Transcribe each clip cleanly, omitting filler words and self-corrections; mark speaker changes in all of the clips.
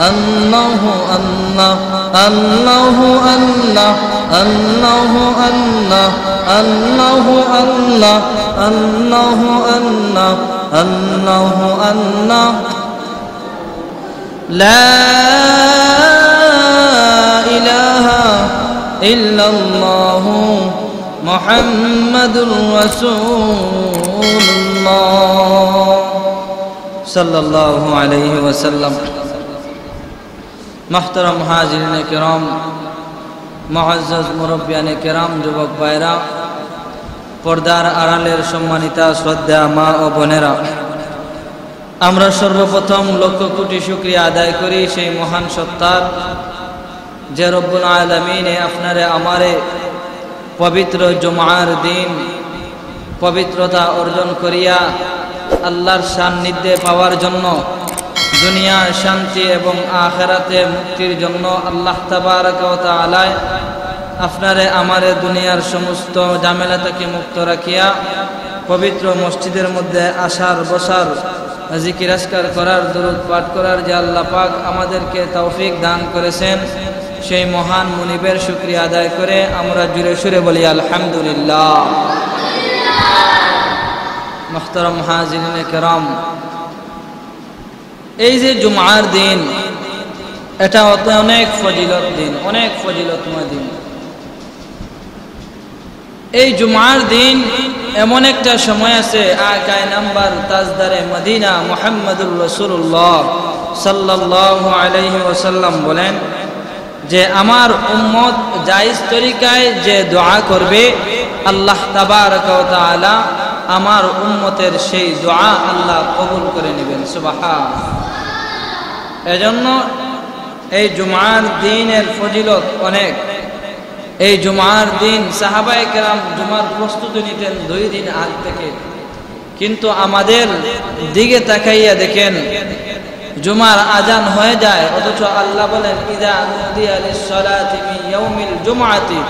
Speaker 1: الله الله الله الله الله الله الله الله الله الله الله الله لا إله إلا الله محمد رسول الله صلى الله عليه وسلم محترم हाज़िरीन किराम मुअज़्ज़ज़ मुरब्बियान किराम যুবক ভাইরা পর্দার আড়ালের সম্মানিতা শ্রদ্ধা মা ও বোনেরা আমরা সর্বপ্রথম লক্ষ কোটি শুকরিয়া আদায় করি সেই মহান সত্তার যে রব্বুল আলামিন আপনারে আমারে পবিত্র জুমার দিন পবিত্রতা অর্জন করিয়া আল্লাহর সান্নিধ্যে পাওয়ার জন্য দুনিয়ার শান্তি এবং আখিরাতে মুক্তির জন্য আল্লাহ তাবারক ওয়া তাআলা আপনারে আমারে দুনিয়ার সমস্ত ঝামেলা থেকে মুক্ত রাখিয়া পবিত্র মসজিদের মধ্যে আসার বসার জিকির আজকার করার দরুদ পাঠ করার যে আল্লাহ পাক আমাদেরকে তৌফিক দান করেছেন সেই মহান মুনিবের শুকরিয়া আদায় করে আমরা জুড়ে সুরে বলি আলহামদুলিল্লাহ। মুহতারাম হাজিরিন কিরাম এই যে জুমার দিন এটা অনেক ফজিলত দিন অনেক ফজিলতময় দিন। এই জুমার দিন এমন একটা সময় আছে আকায়ে নাম্বার তাজদারে মদিনা মুহাম্মদুর রাসূলুল্লাহ সাল্লাল্লাহু আলাইহি ওয়াসাল্লাম বলেন যে আমার উম্মত জায়েজ তরিকায় যে দোয়া করবে আল্লাহ তাবারক ওয়া তাআলা আমার উম্মতের সেই দোয়া আল্লাহ কবুল করে নেবেন সুবহানাল্লাহ। এজন্য এই জুমার দিনের ফজিলত অনেক। এই জুমার দিন সাহাবায়ে কেরাম জুমার প্রস্তুতি নিতেন 2 দিন আগ থেকে, কিন্তু আমাদের দিকে তাকাইয়া দেখেন জুমার আজান হয়ে যায় অথচ আল্লাহ বলেন ইযা নুদিয়া লিস-সালাতি মিন ইয়াউমিল জুমআতি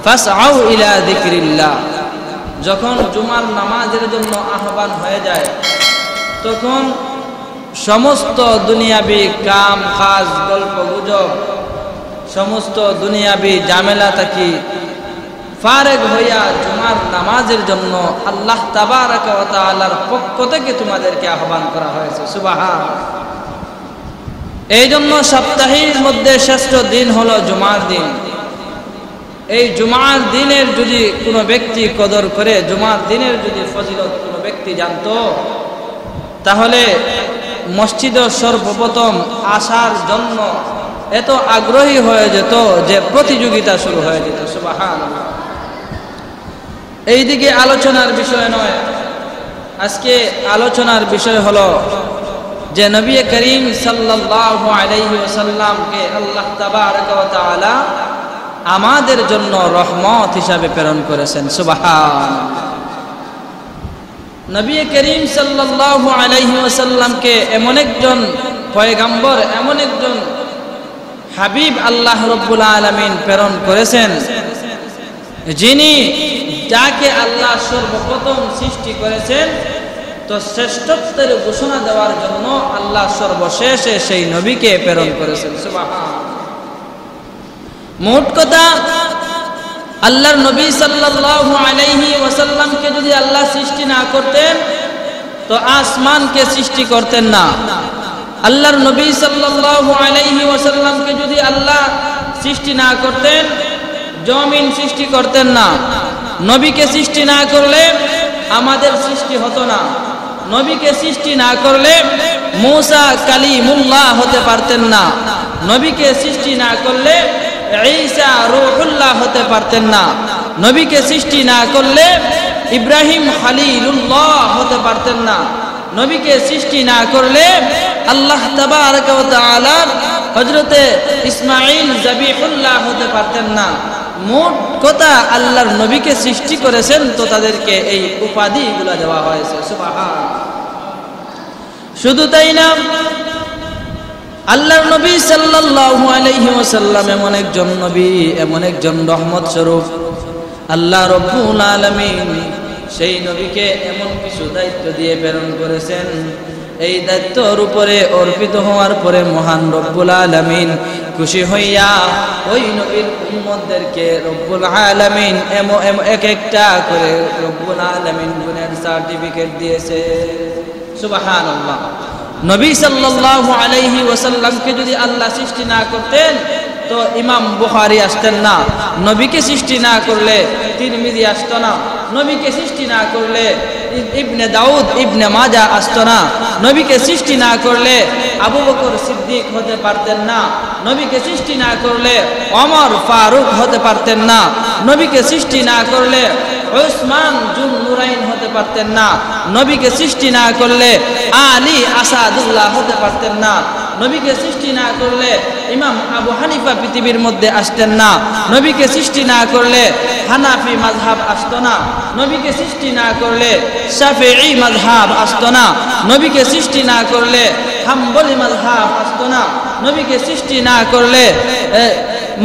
Speaker 1: ফাসআউ ইলা যিকরিল্লাহ। যখন জুমার নামাজের জন্য আহ্বান হয়ে যায় তখন সমস্ত দুনিয়াবি কাম কাজ গল্প গুজব সমস্ত দুনিয়াবি ঝামেলা থেকে ফারেগ হইয়া জুমার নামাজের জন্য আল্লাহ তাবারক ওয়া তাআলার পক্ষ থেকে তোমাদেরকে আহ্বান করা হয়েছে সুবহানাল্লাহ। এই জন্য সপ্তাহের মধ্যে শ্রেষ্ঠ দিন হলো জুমার দিন। এই জুমার দিনের যদি কোনো ব্যক্তি কদর করে জুমার দিনের যদি ফজিলত কোনো ব্যক্তি জানতো তাহলে মসজিদে সর্বপ্রথম আসার জন্য এত আগ্রহী হয়ে যেত যে প্রতিযোগিতা শুরু হয়ে যেত সুবহানাল্লাহ। এইদিকে আলোচনার বিষয় নয়, আজকে আলোচনার বিষয় হলো যে নবী করিম সাল্লাল্লাহু আলাইহি ওয়াসাল্লামকে আল্লাহ তাবারক ওয়া তাআলা আমাদের জন্য রহমত হিসাবে প্রেরণ করেছেন সুবহানাল্লাহ। নবী করিম সাল্লাল্লাহু আলাইহি ওয়াসাল্লামকে এমন একজন পয়গম্বর এমন একজন হাবিব আল্লাহ রাব্বুল আলামিন প্রেরণ করেছেন যিনি যাকে আল্লাহ সর্বপ্রথম সৃষ্টি করেছেন তো শ্রেষ্ঠত্বের ঘোষণা দেওয়ার জন্য আল্লাহ সর্বশেষে সেই নবীকে প্রেরণ করেছেন সুবহানাল্লাহ। মোট কথা আল্লাহর নবী সাল্লাল্লাহু আলাইহি ওয়াসাল্লামকে যদি আল্লাহ সৃষ্টি না করতেন তো আসমানকে সৃষ্টি করতেন না। আল্লাহর নবী সাল্লাল্লাহু আলাইহি ওয়াসাল্লামকে যদি আল্লাহ সৃষ্টি না করতেন জমিন সৃষ্টি করতেন না। নবীকে সৃষ্টি না করলে আমাদের সৃষ্টি হতো না। নবীকে সৃষ্টি না করলে মূসা কালিমুল্লাহ হতে পারতেন না। নবীকে সৃষ্টি না করলে ঈসা রূহুল্লাহ হতে পারতেন না। নবীকে সৃষ্টি না করলে ইব্রাহিম খলিলুল্লাহ হতে পারতেন না। নবীকে সৃষ্টি না করলে আল্লাহ তাবারক ওয়া তাআলা হযরতে ইসমাঈল যাবিহুল্লাহ হতে পারতেন না। মোট কথা আল্লাহর নবীকে সৃষ্টি করেছেন তো তাদেরকে এই উপাধিগুলো দেওয়া হয়েছে সুবহানাল্লাহ। শুধু তাই না, আল্লাহর নবী সাল্লাল্লাহু আলাইহি ওয়াসাল্লাম এমন একজন নবী এমন একজন রহমত স্বরূপ আল্লাহ রাব্বুল আলামিন সেই নবীকে এমন কিছু দায়িত্ব দিয়ে প্রেরণ করেছেন এই দায়িত্বের উপরে অর্পিত হওয়ার পরে মহান রব্বুল আলামিন খুশি হইয়া ওই নবীর উম্মতদেরকে রব্বুল আলামিন এক একটা করে রব্বুল আলামিন গুণের সার্টিফিকেট দিয়েছে। সুবহানাল্লাহ। নবী সাল্লাল্লাহু আলাইহি ওয়াসাল্লামকে যদি আল্লাহ সৃষ্টি না করতেন তো ইমাম বুখারী আসতেন না, নবীকে সৃষ্টি না করলে তিরমিজি আসতো না, নবীকে সৃষ্টি না করলে ইবনে দাউদ ইবনে মাজা আসতো না, নবীকে সৃষ্টি না করলে আবু বকর সিদ্দিক হতে পারতেন না, নবীকে সৃষ্টি না করলে ওমর ফারুক হতে পারতেন না, নবীকে সৃষ্টি না করলে উসমান জুন নুরাইন হতে পারতেন না, নবীকে সৃষ্টি না করলে আলী আসাদুল্লাহ হতে পারতেন না, নবীকে সৃষ্টি না করলে ইমাম আবু হানিফা পৃথিবীর মধ্যে আসতেন না, নবীকে সৃষ্টি না করলে হানাফি মাযহাব আসতো না, নবীকে সৃষ্টি না করলে শাফিঈ মাযহাব আসতো না, নবীকে সৃষ্টি না করলে হাম্বলি মাযহাব আসতো না, নবীকে সৃষ্টি না করলে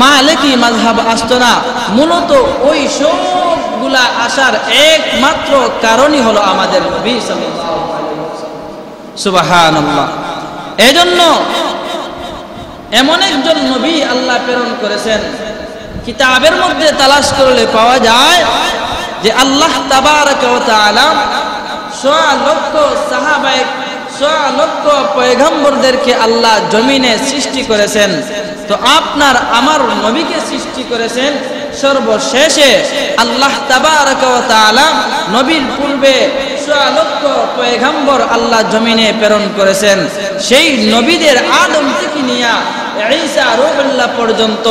Speaker 1: মালিকি মাযহাব আসতো না। মূলত ওই সবগুলা আসার একমাত্র কারণই হলো আমাদের নবী সাল্লাল্লাহু আলাইহি ওয়াসাল্লাম। সুবহানাল্লাহ। এজন্য এমন একজন নবী আল্লাহ প্রেরণ করেছেন, কিতাবের মধ্যে তালাশ করলে পাওয়া যায় যে আল্লাহ তাবারাক ওয়া তাআলা 6 লক্ষ সাহাবায়ে 6 লক্ষ পয়গম্বরদেরকে আল্লাহ জমিনে সৃষ্টি করেছেন। তো আপনার আমার নবীকে সৃষ্টি করেছেন সর্বশেষে আল্লাহ তাবারাক ওয়া তাআলা নবীর পূর্বে 6 লক্ষ পয়গম্বর আল্লাহ জমিনে প্রেরণ করেছেন। সেই নবীদের আদম থেকে নিয়ে ঈসা রূহুল্লাহ পর্যন্ত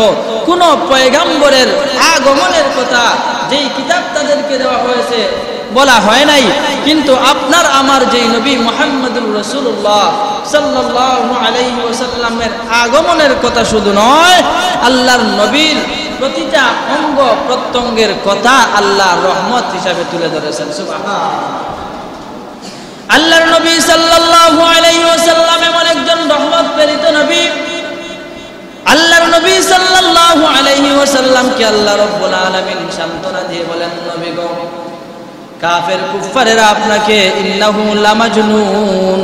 Speaker 1: কোন পয়গম্বরের আগমনের কথা যেই কিতাব তাদেরকে দেওয়া হয়েছে বলা হয় নাই, কিন্তু আপনার আমার যেই নবী মুহাম্মদুর রাসূলুল্লাহ সাল্লাল্লাহু আলাইহি ওয়াসাল্লামের আগমনের কথা শুধু নয়, আল্লাহর নবীর প্রতিটা অঙ্গ প্রত্যঙ্গের কথা আল্লাহ রহমত হিসাবে তুলে ধরেছেন। সুবহানাল্লাহ। আল্লাহর নবী সাল্লাল্লাহু আলাইহি ওয়াসাল্লাম এমন একজন রহমত প্রেরিত নবী। আল্লাহর নবী সাল্লাল্লাহু আলাইহি ওয়াসাল্লামকে আল্লাহ রাব্বুল আলামিন সান্তনা দিয়ে বলেন, নবী গো, কাফের কুফারেরা আপনাকে ইন্নাহু লামাজনুন,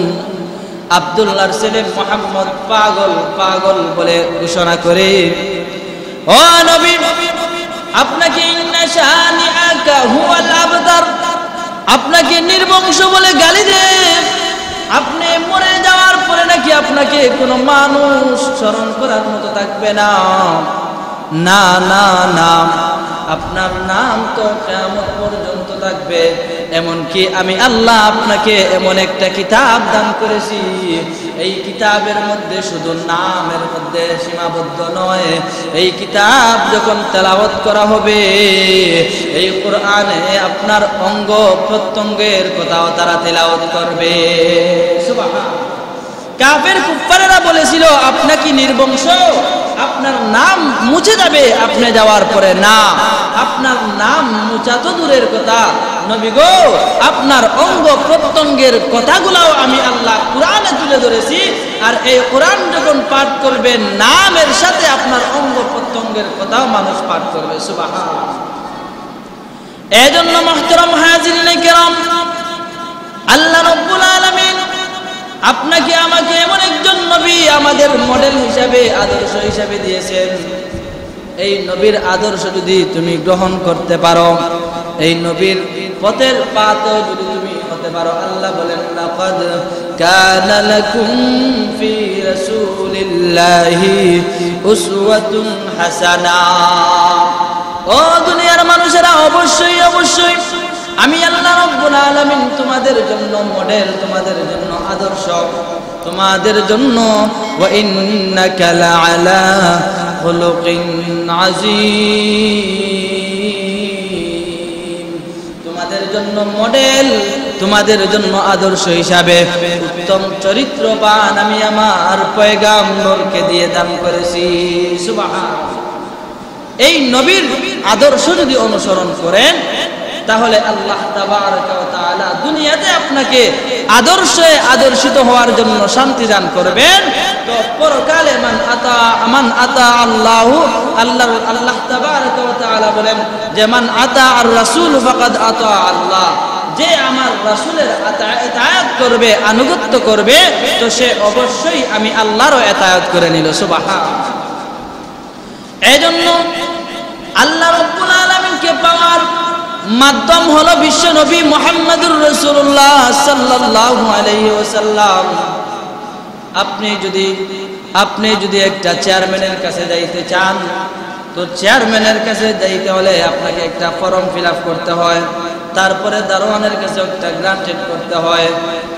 Speaker 1: আব্দুল্লাহর ছেলে মুহাম্মদ পাগল পাগল বলে ঘোষণা করে। ও নবী, আপনাকে ইন্না শানিআকা হুয়াল আবতার, আপনাকে নির্বংশ বলে গালি দেয়। আপনি মরে যাওয়ার পরে নাকি আপনাকে কোনো মানুষ স্মরণ করার মতো থাকবে না। না না না, আপনার নাম তো কিয়ামত পর্যন্ত থাকবে। এমনকি আমি আল্লাহ আপনাকে এমন একটা কিতাব দান করেছি, এই কিতাবের মধ্যে শুধু নামের মধ্যে সীমাবদ্ধ নয়, এই কিতাব যখন তেলাওয়াত করা হবে এই কোরআনে আপনার অঙ্গ প্রত্যঙ্গের কথাও তারা তেলাওয়াত করবে। সুবহানাল্লাহ। কাফের কুফারেরা বলেছিল আপনাকে নির্বংশ, আপনার নাম মুছে যাবে আপনি যাওয়ার পরে। না, আপনার নাম মুছা তো দূরের কথা, নবী গো, আপনার অঙ্গ প্রত্যঙ্গের কথাগুলোও আমি আল্লাহ কোরআনে তুলে ধরেছি। আর এই কোরআন যখন পাঠ করবেন নামের সাথে আপনার অঙ্গ প্রত্যঙ্গের কথাও মানুষ পাঠ করবে। সুবহানাল্লাহ। এজন্য মুহতারাম হাজিরিনে কেরাম, আল্লাহ রাব্বুল আলামিন আপনাকে আমাকে এমন একজন নবী আমাদের মডেল হিসাবে আদর্শ হিসাবে দিয়েছেন। এই নবীর আদর্শ যদি তুমি গ্রহণ করতে পারো, এই নবীর পথের পাতে যদি তুমি হতে পারো, আল্লাহ বলেন লাকাদ কানা লাকুম ফি রাসূলিল্লাহি উসওয়াতুন হাসানাহ। ও দুনিয়ার মানুষেরা, অবশ্যই অবশ্যই আমি আল্লাহ রাব্বুল আলামিন তোমাদের জন্য মডেল, তোমাদের জন্য আদর্শ, তোমাদের জন্য ওয়া ইন্নাকা লাআলা খুলুকিন আযীম, তোমাদের জন্য মডেল, তোমাদের জন্য আদর্শ হিসাবে উত্তম চরিত্রবান আমি আমার পয়গাম্বরকে দিয়ে দান করেছি। সুবহানাল্লাহ। এই নবীর আদর্শ যদি অনুসরণ করেন তাহলে আল্লাহ তাবারাকা ওয়া তাআলা দুনিয়াতে আপনাকে আদর্শে আদর্শিত হওয়ার জন্য শান্তি দান করবেন। তো পরকালে মান আতা আল্লাহু, আল্লাহ তাবারাকা ওয়া তাআলা বলেন যে মান আতা আর রাসূল ফাকাদ আতা আল্লাহ, যে আমার রাসূলের ইতাআত করবে, আনুগত্য করবে, তো সে অবশ্যই আমি আল্লাহরও ইতাআত করে নিল। সুবহানাল্লাহ। এজন্য আল্লাহ রাব্বুল আলামিনকে পাওয়ার মাধ্যম হলো বিশ্ব নবী মুহাম্মদুর রাসূলুল্লাহ সাল্লাল্লাহু আলাইহি ওয়াসাল্লাম। আপনি যদি একটা চেয়ারম্যানের কাছে যাইতে চান, তো চেয়ারম্যানের কাছে যাইতে হলে আপনাকে একটা ফর্ম ফিল আপ করতে হয়, তারপরে দারোয়ানের কাছে একটা গ্রান্টেড করতে হয়।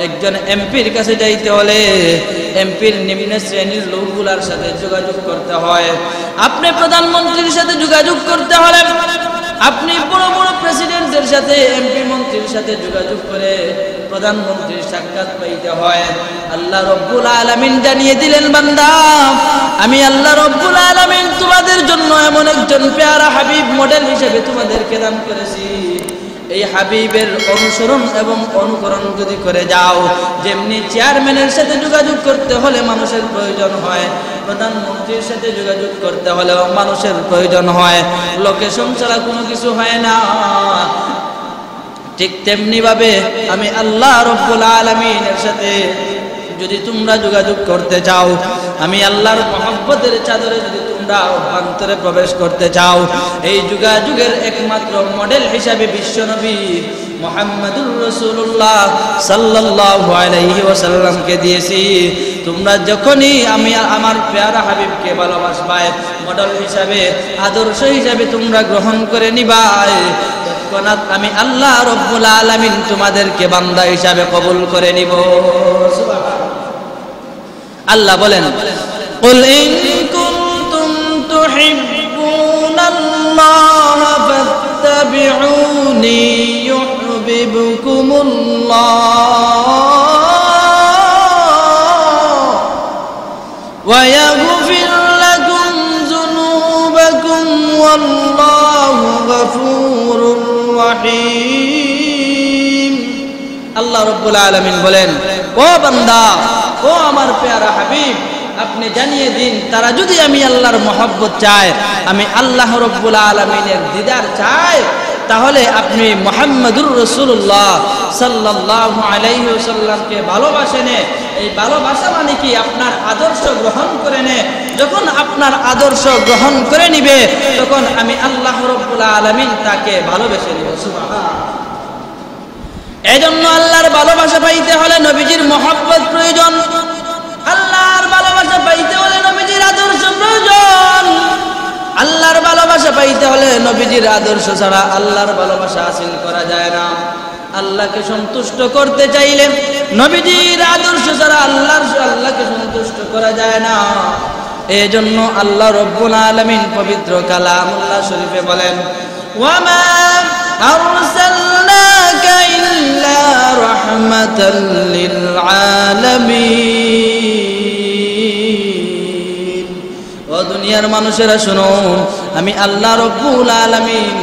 Speaker 1: একজন এমপির কাছে যাইতে হলে এমপির নিম্ন শ্রেণীর লোকগুলার সাথে যোগাযোগ করতে হয়। আপনি প্রধানমন্ত্রীর সাথে যোগাযোগ করতে হলে আপনি বড় বড় প্রেসিডেন্টের সাথে, এমপি মন্ত্রীর সাথে যোগাযোগ করে প্রধানমন্ত্রীর সাক্ষাৎ পাইতে হয়। আল্লাহ রব্বুল আলামিন জানিয়ে দিলেন, বান্দা আমি আল্লাহ রব্বুল আলামিন তোমাদের জন্য এমন একজন পেয়ারা হাবিব মডেল হিসেবে তোমাদেরকে দান করেছি। এই হাবিবের অনুসরণ এবং অনুকরণ যদি করে যাও, যেমনি চেয়ারম্যানের সাথে যোগাযোগ করতে হলে মানুষের প্রয়োজন হয়, প্রধানমন্ত্রীর সাথে যোগাযোগ করতে হলেও মানুষের প্রয়োজন হয়, লোকেশন ছাড়া কোনো কিছু হয় না। ঠিক তেমনি ভাবে আমি আল্লাহ রব্বুল আলামিনের সাথে যদি তোমরা যোগাযোগ করতে চাও, আমি আল্লাহর মহব্বতের চাদরে যদি তোমরা অভ্যন্তরে প্রবেশ করতে চাও, এই যোগাযোগের একমাত্র মডেল হিসাবে বিশ্বনবী মুহাম্মদুর রাসূলুল্লাহ সাল্লাল্লাহু আলাইহি ওয়াসাল্লামকে দিয়েছি। তোমরা যখনই আমি আমার পেয়ারা হাবিবকে ভালোবাসবা, মডেল হিসাবে, আদর্শ হিসাবে তোমরা গ্রহণ করে নিবা, তৎক্ষণাৎ আমি আল্লাহ রব্বুল আলামিন তোমাদেরকে বান্দা হিসাবে কবুল করে নিব। আল্লাহ বলেন, কুল ইন কুনতুম তুহিব্বুনাল্লাহ ফাত্তাবিউনি ইউহিব্বুকুমুল্লাহ ওয়া ইয়াগফির লাকুম যুনুবাকুম ওয়াল্লাহু গফুরুর রহিম। আল্লাহ রাব্বুল আলামিন বলেন, ও বান্দা, ও আমার পেয়ারা হাবিব, আপনি জানিয়ে দিন, তারা যদি আমি আল্লাহর মহব্বত চায়, আমি আল্লাহ রাব্বুল আলামিনের দিদার চাই, তাহলে আপনি মুহাম্মদুর রাসূলুল্লাহ সাল্লাল্লাহু আলাইহি ওয়াসাল্লামকে ভালোবাসেন। এই ভালোবাসা মানে কি? আপনার আদর্শ গ্রহণ করে নে। যখন আপনার আদর্শ গ্রহণ করে নিবে, তখন আমি আল্লাহ রাব্বুল আলামিন তাকে ভালোবেসে নিব। সুবহানাল্লাহ। এজন্য আল্লাহর ভালোবাসা পাইতে হলে নবীজির মহব্বত প্রয়োজন। আল্লাহর ভালোবাসা পাইতে হলে নবীজির আদর্শ প্রয়োজন। আল্লাহর ভালোবাসা পাইতে হলে নবীজির আদর্শ ছাড়া আল্লাহর ভালোবাসা হাসিল করা যায় না। আল্লাহকে সন্তুষ্ট করতে চাইলে নবীজির আদর্শ ছাড়া আল্লাহকে সন্তুষ্ট করা যায় না। এজন্য আল্লাহ রব্বুল আলামিন পবিত্র কালামুল্লাহ শরীফে বলেন, ওয়ামা আরসালনাকা ইল্লা রাহমাতাল লিল আলামিন। ও দুনিয়ার মানুষেরা শোনো, আমি আল্লাহ রব্বুল আলামিন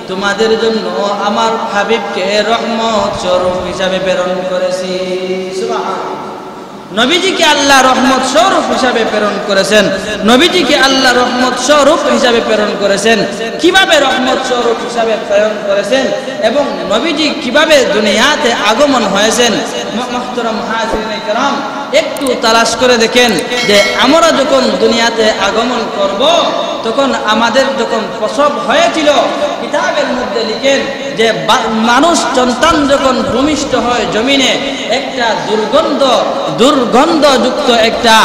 Speaker 1: তোমাদের জন্য আমার হাবিবকে রহমত স্বরূপ হিসাবে প্রেরণ করেছি। সুবহানাল্লাহ। নবীজিকে আল্লাহ রহমত স্বরূপ হিসাবে প্রেরণ করেছেন। নবীজিকে আল্লাহ রহমত স্বরূপ হিসাবে প্রেরণ করেছেন। কিভাবে রহমত স্বরূপ হিসাবে প্রেরণ করেছেন এবং নবীজি কিভাবে দুনিয়াতে আগমন হয়েছেন, মুহতারাম হাজিরিনে কেরাম, একটু তালাশ করে দেখেন যে আমরা যখন দুনিয়াতে আগমন করব, তখন আমাদের যখন প্রসব হয়েছিল, কিতাবের মধ্যে লিখেন যে মানুষ সন্তান যখন ভূমিষ্ঠ হয় জমিনে, একটা দুর্গন্ধযুক্ত একটা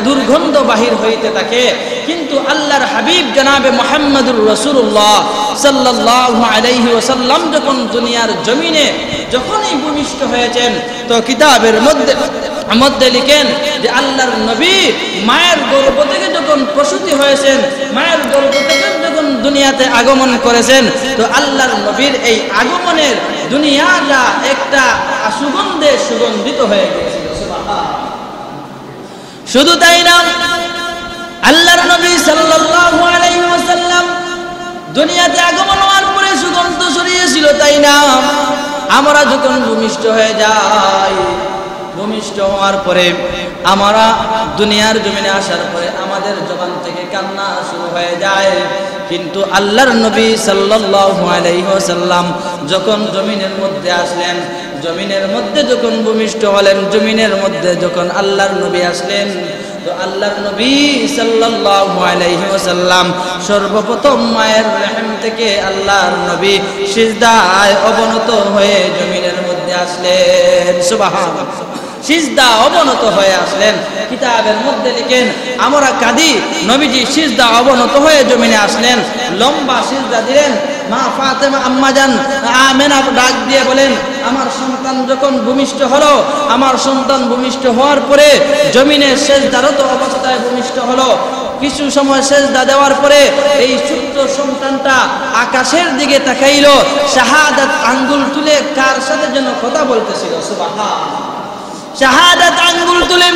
Speaker 1: দুর্গন্ধ বাহির হইতে থাকে। কিন্তু আল্লাহর হাবিব জনাবে মুহাম্মদুর রাসূলুল্লাহ সাল্লাল্লাহু আলাইহি ওয়াসাল্লাম যখন দুনিয়ার জমিনে যখনই ভূমিষ্ঠ হয়েছেন, তো কিতাবের মধ্যে লিখেন যে আল্লাহর নবী মায়ের গর্ভ থেকে যখন প্রসূতি হয়েছেন, মায়ের গর্ভ থেকে যখন দুনিয়াতে আগমন করেছেন, তো আল্লাহর নবীর এই আগমনের দুনিয়াটা একটা সুগন্ধে সুগন্ধিত হয়ে গেছিল। শুধু তাই না, আল্লাহর নবী সাল্লাল্লাহু আলাইহি ওয়াসাল্লাম দুনিয়াতে আগমন হওয়ার পরে সুগন্ধ ছড়িয়েছিল। তাই না, আমরা যখন ভূমিষ্ঠ হয়ে যাই, ভূমিষ্ঠ হওয়ার পরে আমরা দুনিয়ার জমিনে আসার পরে আমাদের জবান থেকে কান্না শুরু হয়ে যায়। কিন্তু আল্লাহর নবী সাল্লাল্লাহু আলাইহি ওয়াসাল্লাম যখন জমিনের মধ্যে আসলেন, জমিনের মধ্যে যখন ভূমিষ্ঠ হলেন, জমিনের মধ্যে যখন আল্লাহর নবী আসলেন, তো আল্লাহর নবী সাল্লাল্লাহু আলাইহি ওয়াসাল্লাম সর্বপ্রথম মায়ের রহম থেকে আল্লাহর নবী সিজদায় অবনত হয়ে জমিনের মধ্যে আসলেন। সুবহানাল্লাহ। সিজদা অবনত হয়ে আসলেন। কিতাবের মধ্যে লিখেন আমরা কাঁদি, নবীজি সিজদা অবনত হয়ে জমিনে আসলেন, লম্বা সিজদা দিলেন। মা ফাতেমা আম্মাজান আমেনা ডাক দিয়ে বলেন, আমার সন্তান যখন ভূমিষ্ঠ হলো, আমার সন্তান ভূমিষ্ঠ হওয়ার পরে জমিনে সিজদারত অবস্থায় ভূমিষ্ঠ হলো। কিছু সময় সিজদা দেওয়ার পরে এই ছোট্ট সন্তানটা আকাশের দিকে তাকাইলো, শাহাদাত আঙ্গুল তুলে কার সাথে যেন কথা বলতেছিল। সুবহানাল্লাহ। শাহাদাত আঙ্গুল তুলে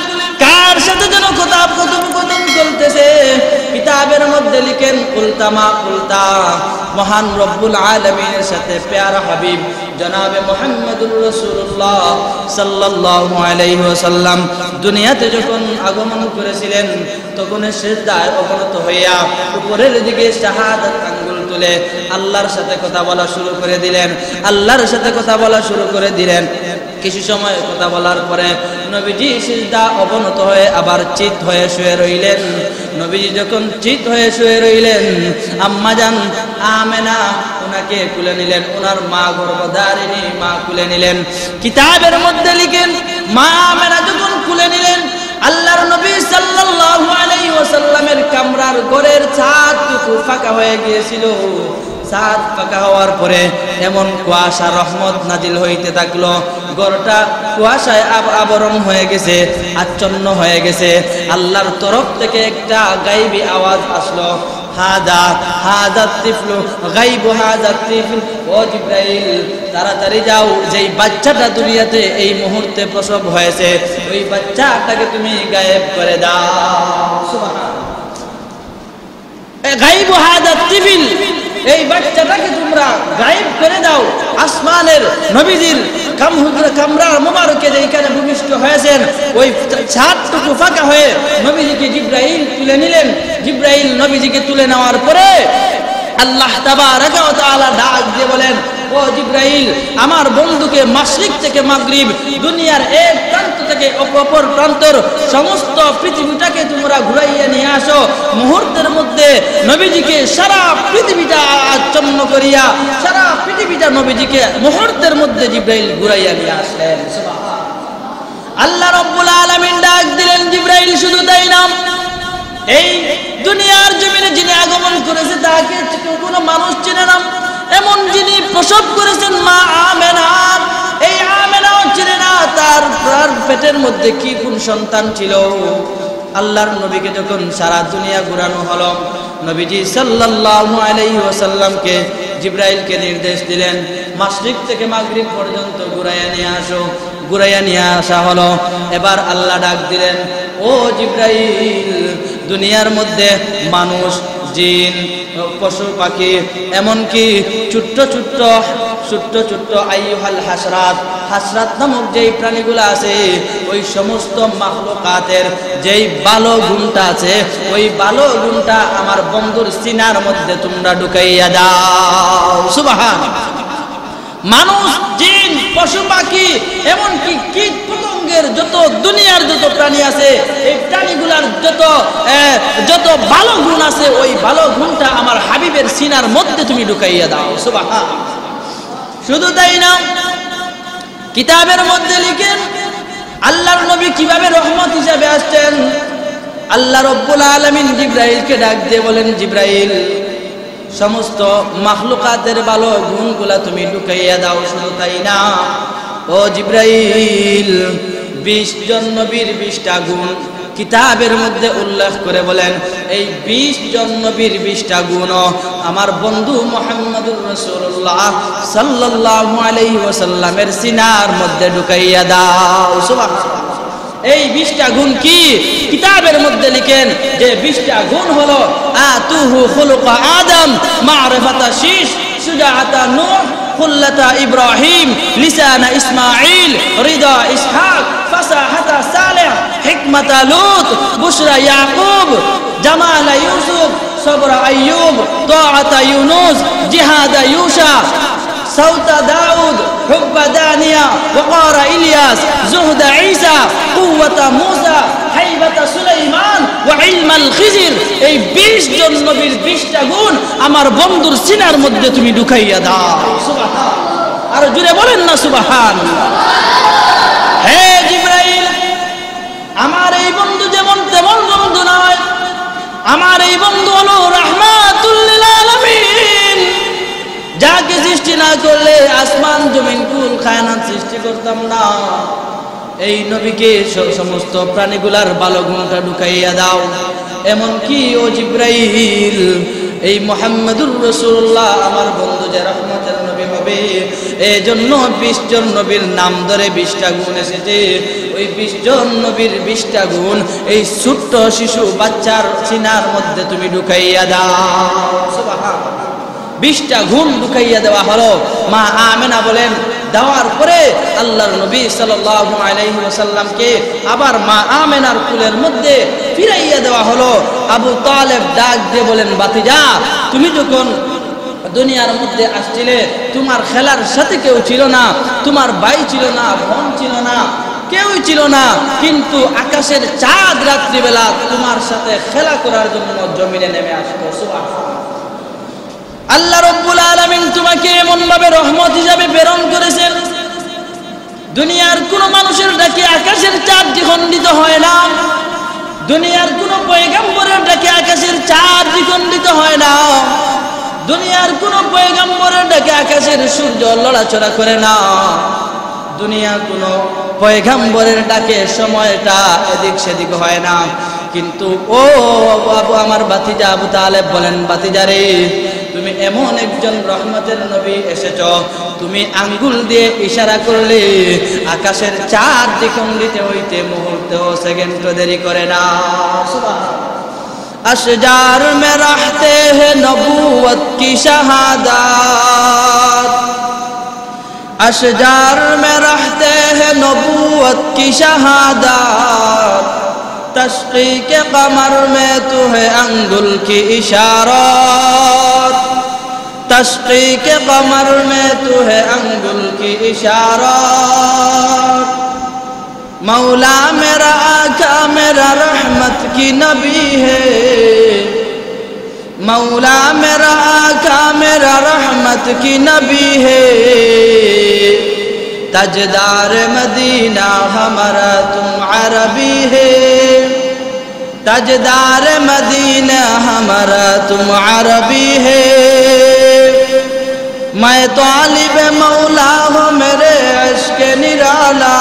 Speaker 1: কার সাথে যেন কথোপকথন চলতেছে। কিতাবের মধ্যে লিখেন কুলতামা কুলতা, মহান রব্বুল আলামিনের সাথে প্যারা হাবিব জনাবে মুহাম্মদুর রাসূলুল্লাহ সাল্লাল্লাহু আলাইহি ওয়াসাল্লাম দুনিয়াতে যখন আগমন করেছিলেন, তখন সিজদায় অবনত হইয়া উপরের দিকে শাহাদাত আঙ্গুল তুলে আল্লাহর সাথে কথা বলা শুরু করে দিলেন, আল্লাহর সাথে কথা বলা শুরু করে দিলেন। কিছু সময় কথা বলার পরে নবীজি সিজদা অবনত হয়ে আবার চিত হয়ে শুয়ে রইলেন। নবীজি যখন চিত হয়ে শুয়ে রইলেন, আম্মাজান আমেনা ওনাকে কুলে নিলেন, ওনার মা গর্ভধারিণী মা কুলে নিলেন। কিতাবের মধ্যে লিখেন মা আমেনা যখন কুলে নিলেন, আল্লাহর নবী সাল্লাল্লাহু আলাইহি ওয়াসাল্লামের কামরার ঘরের ছাদটুকু ফাঁকা হয়ে গিয়েছিল। ছাদ ফাঁকা হওয়ার পরে এমন কুয়াশা রহমত নাজিল হইতে থাকলো, ঘরটা কুয়াশায় আবরণ হয়ে গেছে, আচ্ছন্ন হয়ে গেছে। আল্লাহর তরফ থেকে একটা গায়বী আওয়াজ আসলো, হাদা হাদা তিফলু গায়বু হাদা তিফল, ও জিবরাইল তাড়াতাড়ি যাও, যেই বাচ্চাটা দুনিয়াতে এই মুহূর্তে প্রসব হয়েছে ওই বাচ্চাটাকে তুমি গায়েব করে দাও। সুবহানাল্লাহ। গায়বু হাদা তিফল, এই বাচ্চাটাকে তোমরা গায়েব করে দাও। আসমানের নবীজির কামরার মোবারকে যেখানে ভূমিষ্ঠ হয়েছেন ওই ছাদটুকু ফাঁকা হয়ে নবীজিকে জিবরাইল তুলে নিলেন। জিবরাইল নবীজিকে তুলে নেওয়ার পরে আল্লাহ তাবারাকা ওয়া তাআলা ডাক দিয়ে বলেন, ও জিবরাইল আমার বন্ধুকে মাশরিক থেকে মাগরিব, দুনিয়ার এক প্রান্ত থেকে অপর প্রান্তর সমস্ত পৃথিবীটাকে তোমরা ঘুরাইয়া নিয়ে আসো। মুহূর্তের মধ্যে নবীজিকে সারা পৃথিবীটা আচ্ছন্ন করিয়া সারা পৃথিবীটা নবীজিকে মুহূর্তের মধ্যে জিবরাইল ঘুরাইয়া নিয়ে আসলেন। আল্লাহ রাব্বুল আলামিন ডাক দিলেন জিবরাইল, শুধু তাই না, এই দুনিয়ার জমিনে যিনি আগমন করেছে তাকে কোনো মানুষ চেনে না, এমন যিনি প্রসব করেছেন মা আমেনা, এই আমেনাও চেনে না তার পেটের মধ্যে কি কোন সন্তান ছিল। আল্লাহর নবীকে যখন সারা দুনিয়া ঘুরানো হলো, নবীজি সাল্লাল্লাহু আলাইহি ওয়াসাল্লামকে জিবরাইলকে নির্দেশ দিলেন, মাশরিক থেকে মাগরিব পর্যন্ত ঘুরাইয়া নিয়ে আসো। ঘুরাইয়া নিয়ে আসা হলো। এবার আল্লাহ ডাক দিলেন, ও জিবরাইল দুনিয়ার মধ্যে মানুষ, জিন, পশু পাখি, এমনকি ছোট্ট ছোট্ট আইয়ুহাল হাসরাত, হাসরাত নামক যেই প্রাণীগুলো আছে ওই সমস্ত মাখলুকাতের যেই ভালো গুণটা আছে ওই ভালো গুণটা আমার বন্ধুর সিনার মধ্যে তোমরা ঢুকাইয়া দাও। সুবহানাল্লাহ। মানুষ, জিন, পশু পাখি, এমনকি কীট পতঙ্গের যত দুনিয়ার যত প্রাণী আছে এই প্রাণীগুলার যত ভালো গুণ আছে ওই ভালো গুণটা আমার হাবিবের সিনার মধ্যে তুমি ঢুকাইয়া দাও। সুবহানাল্লাহ। শুধু তাই না, কিতাবের মধ্যে লিখেন আল্লাহর নবী কিভাবে রহমত হিসাবে আসছেন। আল্লাহ রাব্বুল আলামিন জিবরাইলকে ডাক দিয়ে বলেন, জিবরাইল সমস্ত মাখলুকাতের ভালো গুণগুলা তুমি ঢুকাইয়া দাও। শুধু তাই না, ও জিবরাইল 20 জন নবীর 20টা গুণ কিতাবের মধ্যে উল্লেখ করে বলেন, এই 20 জন নবীর 20টা গুণ আমার বন্ধু মুহাম্মদুর রাসূলুল্লাহ সাল্লাল্লাহু আলাইহি ওয়াসাল্লামের সিনার মধ্যে ঢুকাইয়া দাও। সুবহানাল্লাহ। এই 20টা গুণ কি? কিতাবের মধ্যে লিখেন যে 20টা গুণ হলো আতুহু খুলুকা আদম, মা'রিফাতা শীশ, সুজাআতা নূহ, খুল্লাতা ইব্রাহিম, লিসানা ইসমাঈল, রিদা ইসহাক, ফাসাহাতা সালেহ, হিকমাতা লূত, বুশরা ইয়াকুব, জামালা ইউসুফ, সবরা আইয়ুব, তাআতা ইউনুস, জিহাদা ইউশা, صوت داود حب دانية وقار إلياس زهد عيسى قوة موسى হাইবাত সুলাইমান ওয়া ইলমাল খিজির। এই 20 জন নবীর 20টা গুণ আমার বন্ধুর সিনার মধ্যে তুমি ঢুকাইয়া দাও। সুবহানাল্লাহ, আর জোরে বলেন না সুবহানাল্লাহ। হে জিবরাইল, আমার এই বন্ধু যেমন তেমন বন্ধু নয়, আমার এই বন্ধু হলো রাহমাতুল লিল আলামিন। যাকে সৃষ্টি না করলে আসমান জমিন কুল কায়নাত সৃষ্টি করতাম না। এই নবীকে সমস্ত প্রাণীগুলার ভালো গুণটা ঢুকাইয়া দাও। এমন কি ও জিবরাইল, এই মুহাম্মদুর রাসূলুল্লাহ আমার বন্ধু যে রহমতের নবী হবে, এই জন্য 20 জন নবীর নাম ধরে 20টা গুণ এসেছে। ওই 20 জন নবীর 20টা গুণ এই ছোট্ট শিশু বাচ্চার সিনার মধ্যে তুমি ঢুকাইয়া দাও। সুবহানাল্লাহ, 20টা গুণ ঢুকাইয়া দেওয়া হলো। মা আমেনা বলেন, দেওয়ার পরে আল্লাহর নবী সাল্লাল্লাহু আলাইহি ওয়াসাল্লামকে আবার মা আমেনার কুলের মধ্যে ফিরাইয়া দেওয়া হলো। আবু তালেব ডাক দিয়ে বলেন, বাতিজা, তুমি যখন দুনিয়ার মধ্যে আসছিলে তোমার খেলার সাথে কেউ ছিল না, তোমার ভাই ছিল না, বোন ছিল না, কেউই ছিল না, কিন্তু আকাশের চাঁদ রাত্রিবেলা তোমার সাথে খেলা করার জন্য জমিনে নেমে আসতো। সুবহানাল্লাহ, আল্লাহ রাব্বুল আলামিন তোমাকে এমন ভাবে রহমত হিসাবে প্রেরণ করেছেন, দুনিয়ার কোন মানুষের ডাকে আকাশের চাঁদ দ্বিখণ্ডিত হয় না, দুনিয়ার কোন পয়গম্বরের ডাকে আকাশের চাঁদ দ্বিখণ্ডিত হয় না, দুনিয়ার কোন পয়গম্বরের ডাকে আকাশের সূর্য লড়াচড়া করে না, দুনিয়ার কোন পয়গম্বরের ডাকে সময়টা এদিক সেদিক হয় না। কিন্তু ও বাবু, আমার বাতিজা আবু তালেব বলেন, বাতিজা রে, তুমি এমন একজন রহমতের নবী এসেছ, তুমি আঙ্গুল দিয়ে ইশারা করলে আকাশের চাঁদ দ্বিখণ্ডিত হইতে মুহূর্তেও সেকেন্ড দেরি করে না। अशजार में रहते हैं नबूवत की शहादत, अशजार में रहते हैं नबूवत की शहादत, तशकीक कमर में तू है अंगुल की इशारत, तशकीक कमर में तू है अंगुल की इशारत, मौला मेरा आका मेरा रहमत की नबी है, मौला मेरा आका मेरा रहमत की नबी है, ताजदार मदीना हमारा तुम अरबी है, ताजदार मदीना हमारा तुम अरबी है, मैं तालिब मौला हूँ मेरे इश्क निराला,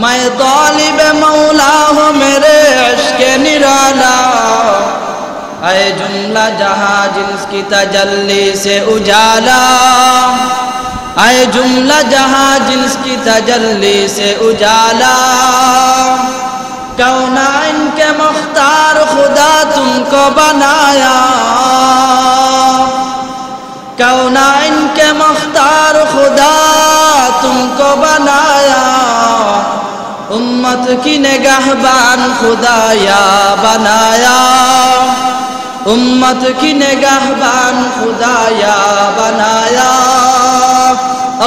Speaker 1: मैं तालिब मौला हूँ मेरे इश्क निराला, ऐ जुमला जहाँ जिसकी तजल्ली से उजाला, ऐ जुमला जहाँ जिसकी तजल्ली से उजाला, कौनाइन के मुख्तार खुदा तुमको बनाया, कौनाइन के मुख्तार खुदा तुमको बनाया, उम्मत की निगाहबान खुदाया बनाया, उम्मत की निगाहबान खुदाया बनाया।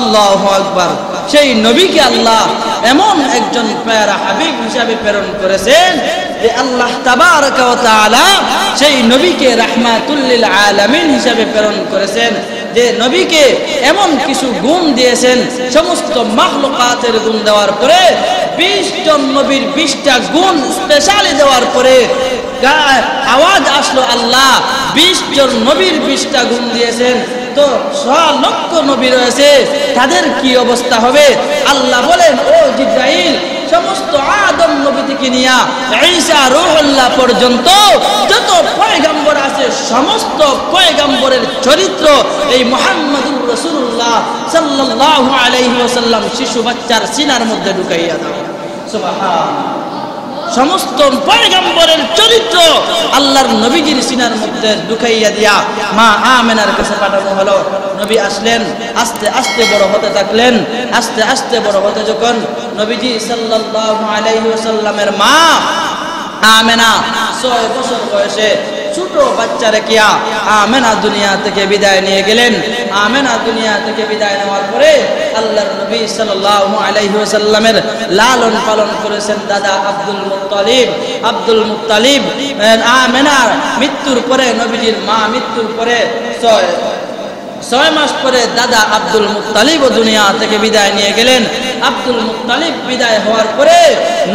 Speaker 1: আল্লাহু আকবার। সেই নবীকে আল্লাহ এমন একজন প্যারা হাবিব হিসাবে প্রেরণ করেছেন যে আল্লাহ তাবারক ওয়া তাআলা সেই নবীকে রাহমাতুল লিল আলামিন হিসাবে প্রেরণ করেছেন, যে নবীকে এমন কিছু গুণ দিয়েছেন, সমস্ত মাখলুকাতের গুণ দেওয়ার পরে 20 জন নবীর 20টা গুণ স্পেশালি দেওয়ার পরে আওয়াজ আসলো, আল্লাহ 20 জন নবীর 20টা গুণ দিয়েছেন, তো 100 লক্ষ নবী রয়েছে, তাদের কি অবস্থা হবে? আল্লাহ বলেন, ও জিবরাইল, সমস্ত আদম নবী থেকে নিয়া ঈসা রূহুল্লাহ পর্যন্ত যত পয়গম্বর আছে, সমস্ত পয়গম্বরের চরিত্র এই মুহাম্মদুর রাসূলুল্লাহ সাল্লাল্লাহু আলাইহি ওয়াসাল্লাম শিশু বাচ্চার সিনার মধ্যে ঢুকাইয়া দাও। সুবহানাল্লাহ, সমস্ত পয়গম্বরের চরিত্র আল্লাহর নবীজির সিনার মধ্যে ঢুকাইয়া দিয়া মা আমেনার কাছে পাঠানো হলো। নবী আসলেন, আস্তে আস্তে বড় হতে থাকলেন, আস্তে আস্তে বড় হতে যখন নবীজি সাল্লাল্লাহু আলাইহি ওয়াসাল্লামের মা আমেনা 6 বছর বয়সে ছোট বাচ্চা রেখিয়া আমেনা দুনিয়া থেকে বিদায় নিয়ে গেলেন। আমেনা দুনিয়া থেকে বিদায় নেওয়ার পরে আল্লাহর নবী সাল্লাল্লাহু আলাইহি ওয়াসাল্লামের লালন পালন করেছেন দাদা আব্দুল মুত্তালিব। আব্দুল মুত্তালিব আমেনার মৃত্যুর পরে, নবীজির মা মৃত্যুর পরে 6 মাস পরে দাদা আব্দুল মুত্তালিব দুনিয়া থেকে বিদায় নিয়ে গেলেন। আব্দুল মুত্তালিব বিদায় হওয়ার পরে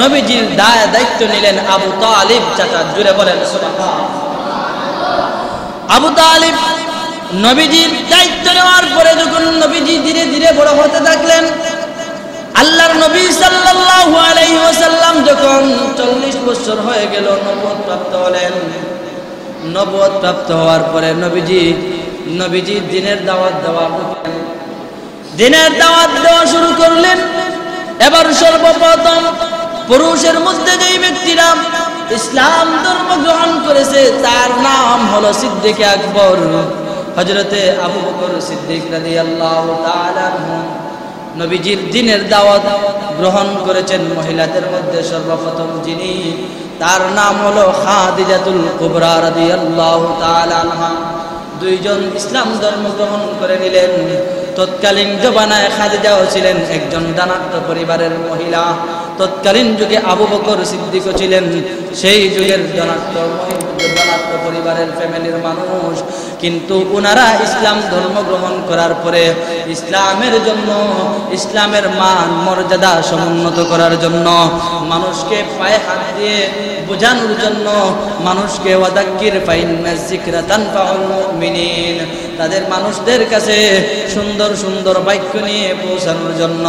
Speaker 1: নবীজির দায়িত্ব নিলেন আবু তালিব চাচা। জুড়ে বলেন সুবহানাল্লাহ। আবু তালিব নবীজির দায়িত্ব নেওয়ার পরে যখন নবীজি ধীরে ধীরে বড় হতে থাকলেন, আল্লাহর নবী সাল্লাল্লাহু আলাইহি ওয়াসাল্লাম যখন 40 বছর হয়ে গেল নবুয়ত প্রাপ্ত হলেন। নবুয়ত প্রাপ্ত হওয়ার পরে নবীজি দিনের দাওয়াত দেওয়া শুরু করলেন। এবার সর্বপ্রথম পুরুষের মধ্যে যেই ব্যক্তিরা ইসলাম ধর্ম গ্রহণ করেছে তার নাম হলো সিদ্দিক আকবর, হযরতে আবু বকর সিদ্দিক রাদিয়াল্লাহু তাআলা আনহু। নবীজির দিনের দাওয়াত গ্রহণ করেছেন মহিলাদের মধ্যে সর্বপ্রথম যিনি, তার নাম হলো খাদিজাতুল কুবরা রাদিয়াল্লাহু তাআলা আনহা। দুইজন ইসলাম ধর্ম গ্রহণ করে নিলেন। তৎকালীন জমানায় খাদিজাও ছিলেন একজন দানাত্ম পরিবারের মহিলা। তৎকালীন যুগে আবু বকর সিদ্দিকও ছিলেন সেই যুগের দানাত্ম পরিবারের ফ্যামিলির মানুষ। কিন্তু ওনারা ইসলাম ধর্ম গ্রহণ করার পরে ইসলামের জন্য, ইসলামের মান মর্যাদা সমুন্নত করার জন্য, মানুষকে পায়ে হাত দিয়ে বোঝানোর জন্য, মানুষকে ওয়াদাক্কির ফাইন্না যিকরা তানফাউল মুমিনিন, তাদের মানুষদের কাছে সুন্দর সুন্দর বাক্য নিয়ে পৌঁছানোর জন্য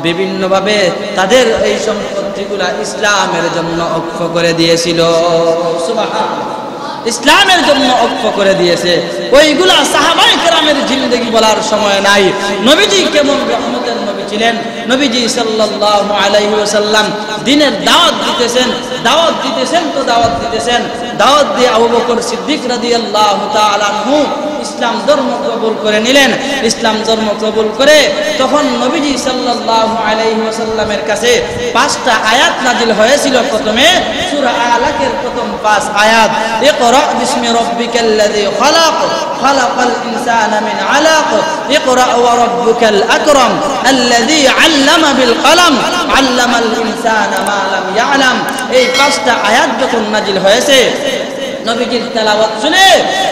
Speaker 1: বিভিন্নভাবে তাদের এই সম্পত্তিগুলা ইসলামের জন্য অক্ষ করে দিয়েছিল। সুবহানাল্লাহ। ইসলামের জন্য অক্ষ করে দিয়েছে। ওইগুলা সাহাবায়ে কেরামের জিন্দেগি বলার সময় নাই। নবীজি কেমন রহমতের নবী ছিলেন। নবীজি সাল্লাল্লাহু আলাইহি ওয়াসাল্লাম দিনের দাওয়াত দিতেছেন দাওয়াত দিয়ে আবু বকর সিদ্দিক রাদিয়াল্লাহু তাআলা আনহু ইসলাম ধর্ম কবুল করে নিলেন। ইসলাম ধর্ম কবুল করে তখন নবীজি সাল্লাল্লাহু আলাইহি ওয়াসাল্লামের কাছে 5টা আয়াত নাজিল হয়েছিল। প্রথমে সূরা আলাকের প্রথম 5 আয়াত, ইকরা বিসমি রাব্বিকাল্লাযী খালাক, খালাকাল ইনসানা মিন আলাক, ইকরা ওয়া রাব্বুকাল আকরাম আল্লাযী আল্লামা বিল কলম, আল্লামাল ইনসানা মা লাম ইয়ালাম। এই 5টা আয়াত যখন নাজিল হয়েছে, নবীজির তেলাওয়াত শুনে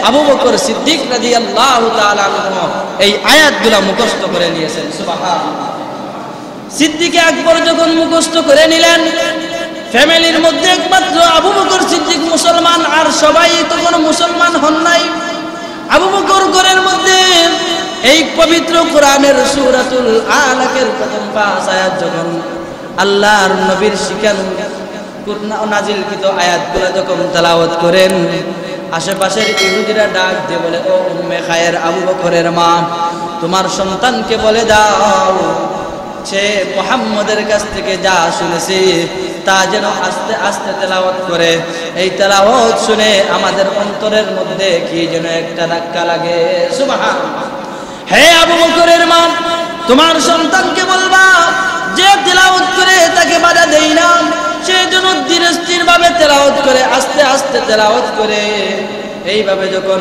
Speaker 1: আবু বকর সিদ্দিক রাদিয়াল্লাহু তাআলা আনহু এই আয়াতগুলো মুখস্থ করে নিয়েছেন। সুবহানাল্লাহ। সিদ্দিক আকবর যখন মুখস্থ করে নিলেন, ফ্যামিলির মধ্যে একমাত্র আবু বকর সিদ্দিক মুসলমান, আর সবাই তখন মুসলমান হন নাই। আবু বকর ঘরের মধ্যে এই পবিত্র কোরআনের সূরাতুল আলাকের প্রথম 5 আয়াত যখন আল্লাহর নবীর শিখানো নাজিলকৃত আয়াতগুলো যখন তেলাওয়াত করেন, আশেপাশের ইহুদিরা ডাক দিয়ে বলে, ও উম্মে খায়ের, আবু বকরের মা, তোমার সন্তানকে বলে দাও সে মুহাম্মদের কাছ থেকে যা শুনেছে তা যেন আস্তে আস্তে তেলাওয়াত করে। এই তেলাওয়াত শুনে আমাদের অন্তরের মধ্যে কি যেন একটা ধাক্কা লাগে। সুবহানাল্লাহ। হে আবু বকরের মা, তোমার সন্তানকে বলবা যে তেলাওয়াত করে তাকে বাধা দেই না, সে যেন ধীরে স্থির ভাবে তেলাওয়াত করে, আস্তে আস্তে তেলাওয়াত করে। এইভাবে যখন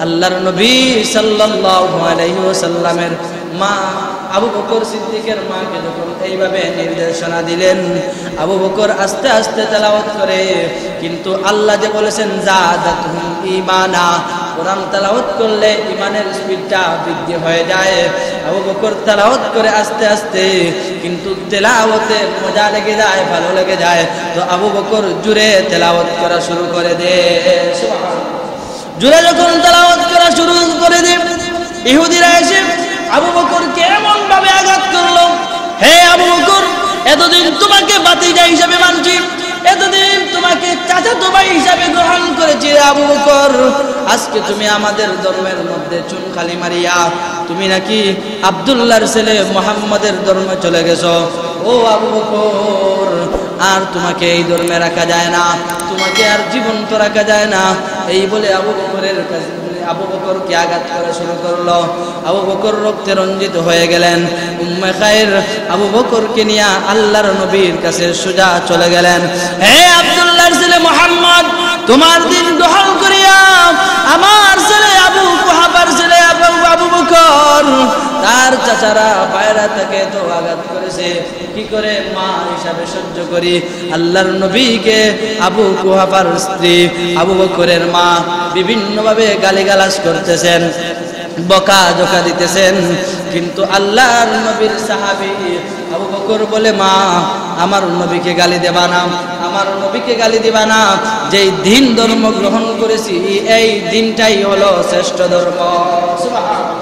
Speaker 1: আল্লাহর নবী সাল্লাল্লাহু আলাইহি ওয়াসাল্লামের মা আবু বকর সিদ্দিকের মাকে যখন এইভাবে নির্দেশনা দিলেন, আবু বকর আস্তে আস্তে তেলাওয়াত করে। কিন্তু আল্লাহ যে বলেছেন যাদাতুহুম ঈমানা, কোরআন তেলাওয়াত করলে ঈমানের স্পিডটা বৃদ্ধি হয়ে যায়। আবু বকর তেলাওয়াত করে আস্তে আস্তে, কিন্তু তেলাওয়াতে মজা লেগে যায়, ভালো লেগে যায়, তো আবু বকর জোরে তেলাওয়াত করা শুরু করে দেয়। সুবহানাল্লাহ। জোরে যখন তেলাওয়াত করা শুরু করে দেয়, ইহুদিরা এসে আবু বকরকে এমন ভাবে আঘাত করলো, হে আবু বকর, এতদিন তোমাকে ভাতিজা হিসাবে মানছি, এতদিন তোমাকে চাচাতো ভাই হিসাবে গ্রহণ করেছি। আবু বকর, আজকে তুমি আমাদের ধর্মের মধ্যে চুন খালি মারিয়া তুমি নাকি আব্দুল্লাহর ছেলে মুহাম্মাদের ধর্মে চলে গেছো। ও আবু বকর, আর তোমাকে এই ধর্মে রাখা যায় না, তোমাকে আর জীবন্ত রাখা যায় না। এই বলে আবু বকরের কাছে আবু বকরকে আঘাত করা শুরু করলো। আবু বকর রক্তে রঞ্জিত হয়ে গেলেন। উম্মে খায়ের আবু বকরকে নিয়ে আল্লাহর নবীর কাছে সোজা চলে গেলেন। হে আব্দুল্লাহর ছেলে মুহাম্মদ, তোমার দিন গ্রহণ করিয়া ছাড়া বাইরে থেকে তো আঘাত করেছে, কি করে মা হিসাবে সহ্য করি। আল্লাহর নবীকে আবু কুহাফার স্ত্রী আবু বকরের মা বিভিন্নভাবে গালিগালাজ করতেছেন, বকা জোকা দিতেছেন, কিন্তু আল্লাহর নবীর সাহাবী আবু বকর বলে, মা আমার নবীকে গালি দেবা না, আমার নবীকে গালি দিবা না, যেই দিন ধর্ম গ্রহণ করেছি এই দিনটাই হলো শ্রেষ্ঠ ধর্ম। সুবহানাল্লাহ।